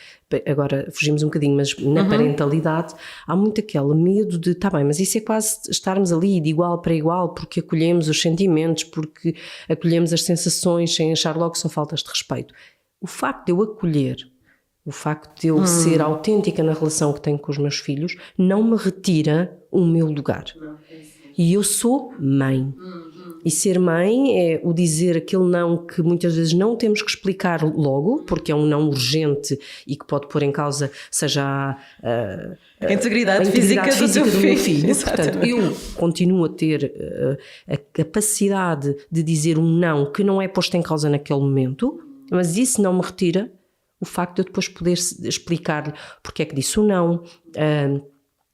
agora fugimos um bocadinho, mas na parentalidade há muito aquele medo de, tá bem, mas isso é quase estarmos ali de igual para igual, porque acolhemos os sentimentos, porque acolhemos as sensações sem achar logo que são faltas de respeito. O facto de eu acolher, o facto de eu ser autêntica na relação que tenho com os meus filhos, não me retira o meu lugar. E eu sou mãe. E ser mãe é o dizer aquele não que muitas vezes não temos que explicar logo, porque é um não urgente e que pode pôr em causa, seja a integridade física do meu filho. Portanto, eu continuo a ter a capacidade de dizer um não que não é posto em causa naquele momento, mas isso não me retira o facto de eu depois poder explicar-lhe porque é que disse o não,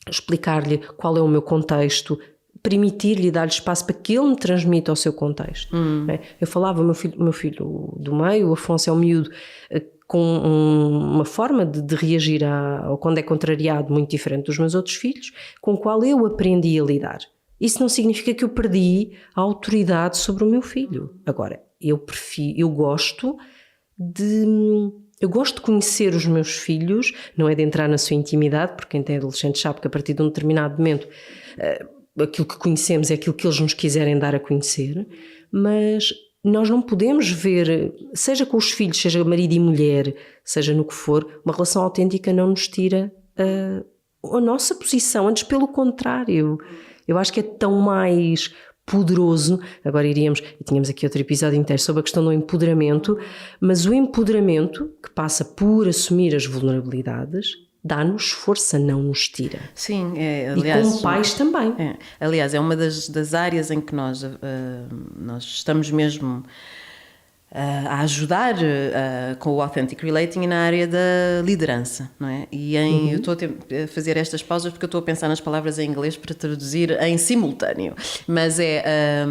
explicar-lhe qual é o meu contexto, permitir-lhe, dar-lhe espaço para que ele me transmita o seu contexto. Eu falava, o meu filho do meio, o Afonso, é um miúdo com uma forma de reagir ou quando é contrariado muito diferente dos meus outros filhos, com o qual eu aprendi a lidar. Isso não significa que eu perdi a autoridade sobre o meu filho. Agora, eu gosto de conhecer os meus filhos, não é de entrar na sua intimidade, porque quem tem adolescente sabe que a partir de um determinado momento aquilo que conhecemos é aquilo que eles nos quiserem dar a conhecer, mas nós não podemos ver, seja com os filhos, seja marido e mulher, seja no que for, uma relação autêntica não nos tira a nossa posição, antes pelo contrário. Eu acho que é tão mais poderoso. Agora e tínhamos aqui outro episódio inteiro sobre a questão do empoderamento, mas o empoderamento, que passa por assumir as vulnerabilidades, dá-nos força, não nos tira. Sim, aliás... E como pais também. Aliás, é uma das áreas em que nós estamos mesmo a ajudar com o Authentic Relating na área da liderança, não é? E eu estou a fazer estas pausas porque eu estou a pensar nas palavras em inglês para traduzir em simultâneo, mas é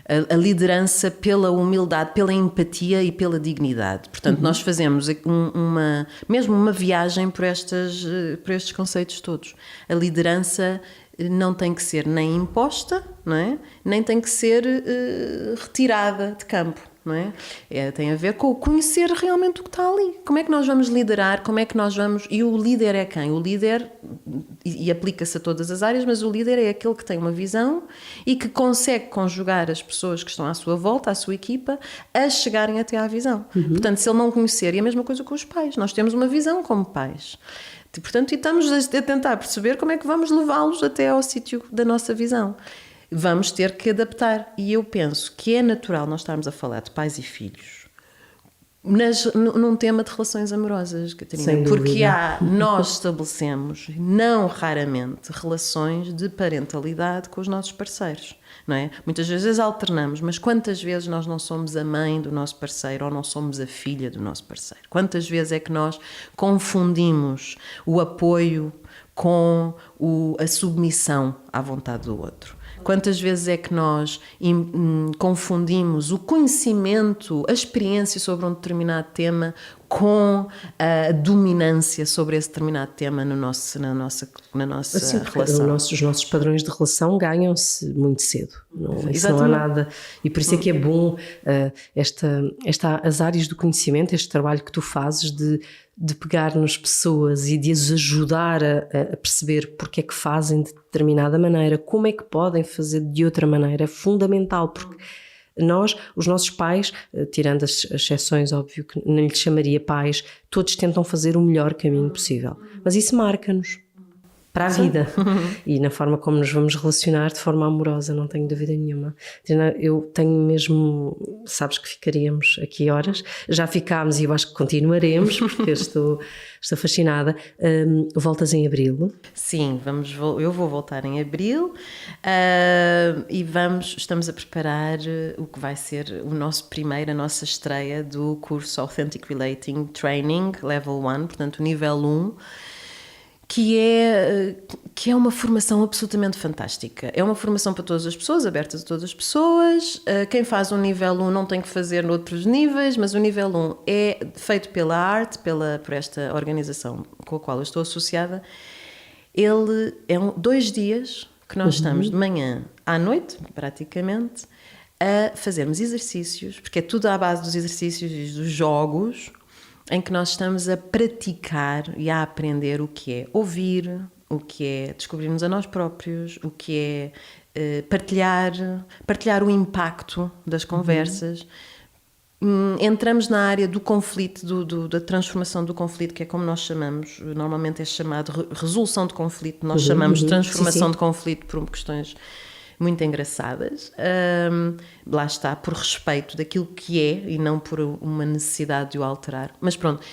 a liderança pela humildade, pela empatia e pela dignidade. Portanto, nós fazemos mesmo uma viagem por estes conceitos todos. A liderança não tem que ser nem imposta, não é? Nem tem que ser retirada de campo. Não é? Tem a ver com conhecer realmente o que está ali. Como é que nós vamos liderar? Como é que nós vamos... E o líder é quem? O líder, e aplica-se a todas as áreas, mas o líder é aquele que tem uma visão e que consegue conjugar as pessoas que estão à sua volta, à sua equipa, a chegarem até à visão. Portanto, se ele não conhecer, e a mesma coisa com os pais, nós temos uma visão como pais. Portanto, e estamos a tentar perceber como é que vamos levá-los até ao sítio da nossa visão. Vamos ter que adaptar. E eu penso que é natural nós estarmos a falar de pais e filhos num tema de relações amorosas, Catarina. Sem dúvida. Porque nós estabelecemos, não raramente, relações de parentalidade com os nossos parceiros. Não é? Muitas vezes alternamos, mas quantas vezes nós não somos a mãe do nosso parceiro ou não somos a filha do nosso parceiro? Quantas vezes é que nós confundimos o apoio com a submissão à vontade do outro? Quantas vezes é que nós confundimos o conhecimento, a experiência sobre um determinado tema com a dominância sobre esse determinado tema na nossa assim, relação? Os nossos padrões de relação ganham-se muito cedo. Isso não há nada. E por isso é que é bom as áreas do conhecimento, este trabalho que tu fazes de pegar nas pessoas e de as ajudar a perceber porque é que fazem de determinada maneira, como é que podem fazer de outra maneira, é fundamental, porque Nós, os nossos pais, tirando as exceções, óbvio que não lhes chamaria pais, todos tentam fazer o melhor caminho possível. Mas isso marca-nos para a vida e na forma como nos vamos relacionar de forma amorosa, não tenho dúvida nenhuma. Eu tenho mesmo, sabes que ficaríamos aqui horas, já ficámos e eu acho que continuaremos, porque eu estou fascinada. Voltas em abril? Sim, eu vou voltar em abril e estamos a preparar o que vai ser a nossa estreia do curso Authentic Relating Training Level 1, portanto o nível 1, que é uma formação absolutamente fantástica. É uma formação para todas as pessoas, aberta a todas as pessoas. Quem faz um nível 1 não tem que fazer noutros níveis, mas o nível 1 é feito pela ART, por esta organização com a qual eu estou associada. Ele é 2 dias que nós estamos de manhã à noite, praticamente, a fazermos exercícios, porque é tudo à base dos exercícios e dos jogos, em que nós estamos a praticar e a aprender o que é ouvir, o que é descobrirmos a nós próprios, o que é partilhar o impacto das conversas. Entramos na área do conflito, da transformação do conflito, que é como nós chamamos, normalmente é chamado resolução de conflito, nós chamamos transformação de conflito por questões muito engraçadas, lá está, por respeito daquilo que é e não por uma necessidade de o alterar, mas pronto.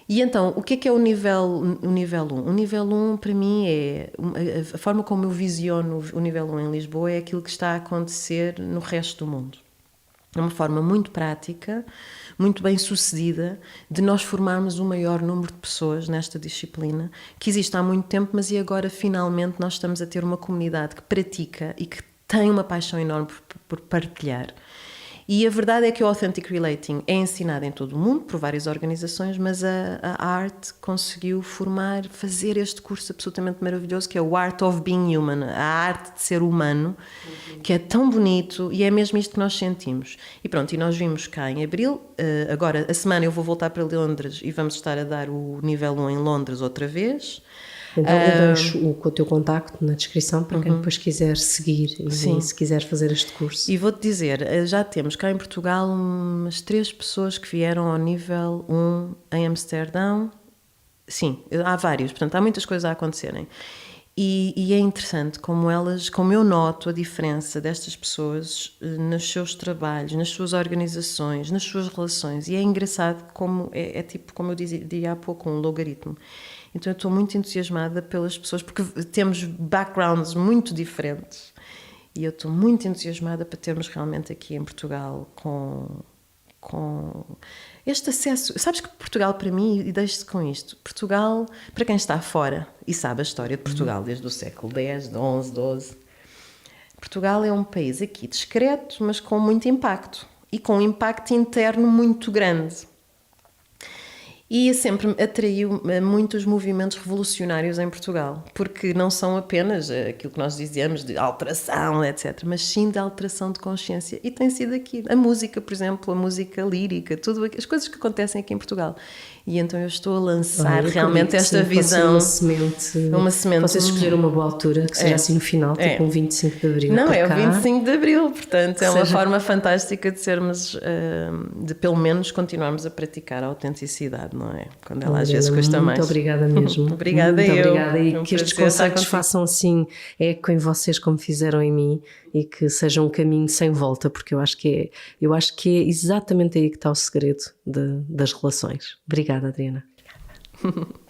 E então, o que é o nível 1? O nível 1 para mim é, a forma como eu visiono o nível 1 em Lisboa é aquilo que está a acontecer no resto do mundo. É uma forma muito prática, muito bem sucedida, de nós formarmos o maior número de pessoas nesta disciplina, que existe há muito tempo, mas e agora finalmente nós estamos a ter uma comunidade que pratica e que tem uma paixão enorme por partilhar. E a verdade é que o Authentic Relating é ensinado em todo o mundo, por várias organizações, mas a ART conseguiu fazer este curso absolutamente maravilhoso, que é o Art of Being Human, a arte de ser humano, que é tão bonito e é mesmo isto que nós sentimos. E pronto, e nós vimos cá em abril, agora a semana eu vou voltar para Londres e vamos estar a dar o nível 1 em Londres outra vez. Então eu deixo o teu contacto na descrição para quem depois quiser seguir e se quiser fazer este curso. E vou-te dizer, já temos cá em Portugal umas 3 pessoas que vieram ao nível 1 em Amsterdão. Sim, há vários, portanto há muitas coisas a acontecerem. E é interessante como eu noto a diferença destas pessoas nos seus trabalhos, nas suas organizações, nas suas relações. E é engraçado como é tipo, como eu dizia há pouco, um logaritmo. Então eu estou muito entusiasmada pelas pessoas, porque temos backgrounds muito diferentes. E eu estou muito entusiasmada para termos realmente aqui em Portugal com este acesso. Sabes que Portugal, para mim, e deixo-te com isto, Portugal, para quem está fora e sabe a história de Portugal desde o século X, XI, XII, Portugal é um país aqui discreto, mas com muito impacto. E com um impacto interno muito grande. E sempre atraiu muitos movimentos revolucionários em Portugal, porque não são apenas aquilo que nós dizíamos de alteração, etc., mas sim de alteração de consciência. E tem sido aqui. A música, por exemplo, a música lírica, tudo as coisas que acontecem aqui em Portugal. E então eu estou a lançar realmente esta visão. Uma semente. Vocês escolheram uma boa altura, que seja assim no final, tipo um 25 de Abril. Não, é o 25 de Abril, portanto é uma forma fantástica de sermos, de pelo menos continuarmos a praticar a autenticidade, não é? Quando ela às vezes custa mais. Muito obrigada mesmo. Obrigada e que estes conceitos façam assim eco em vocês como fizeram em mim e que seja um caminho sem volta, porque eu acho que é exatamente aí que está o segredo das relações. Obrigada, Adriana. Obrigada.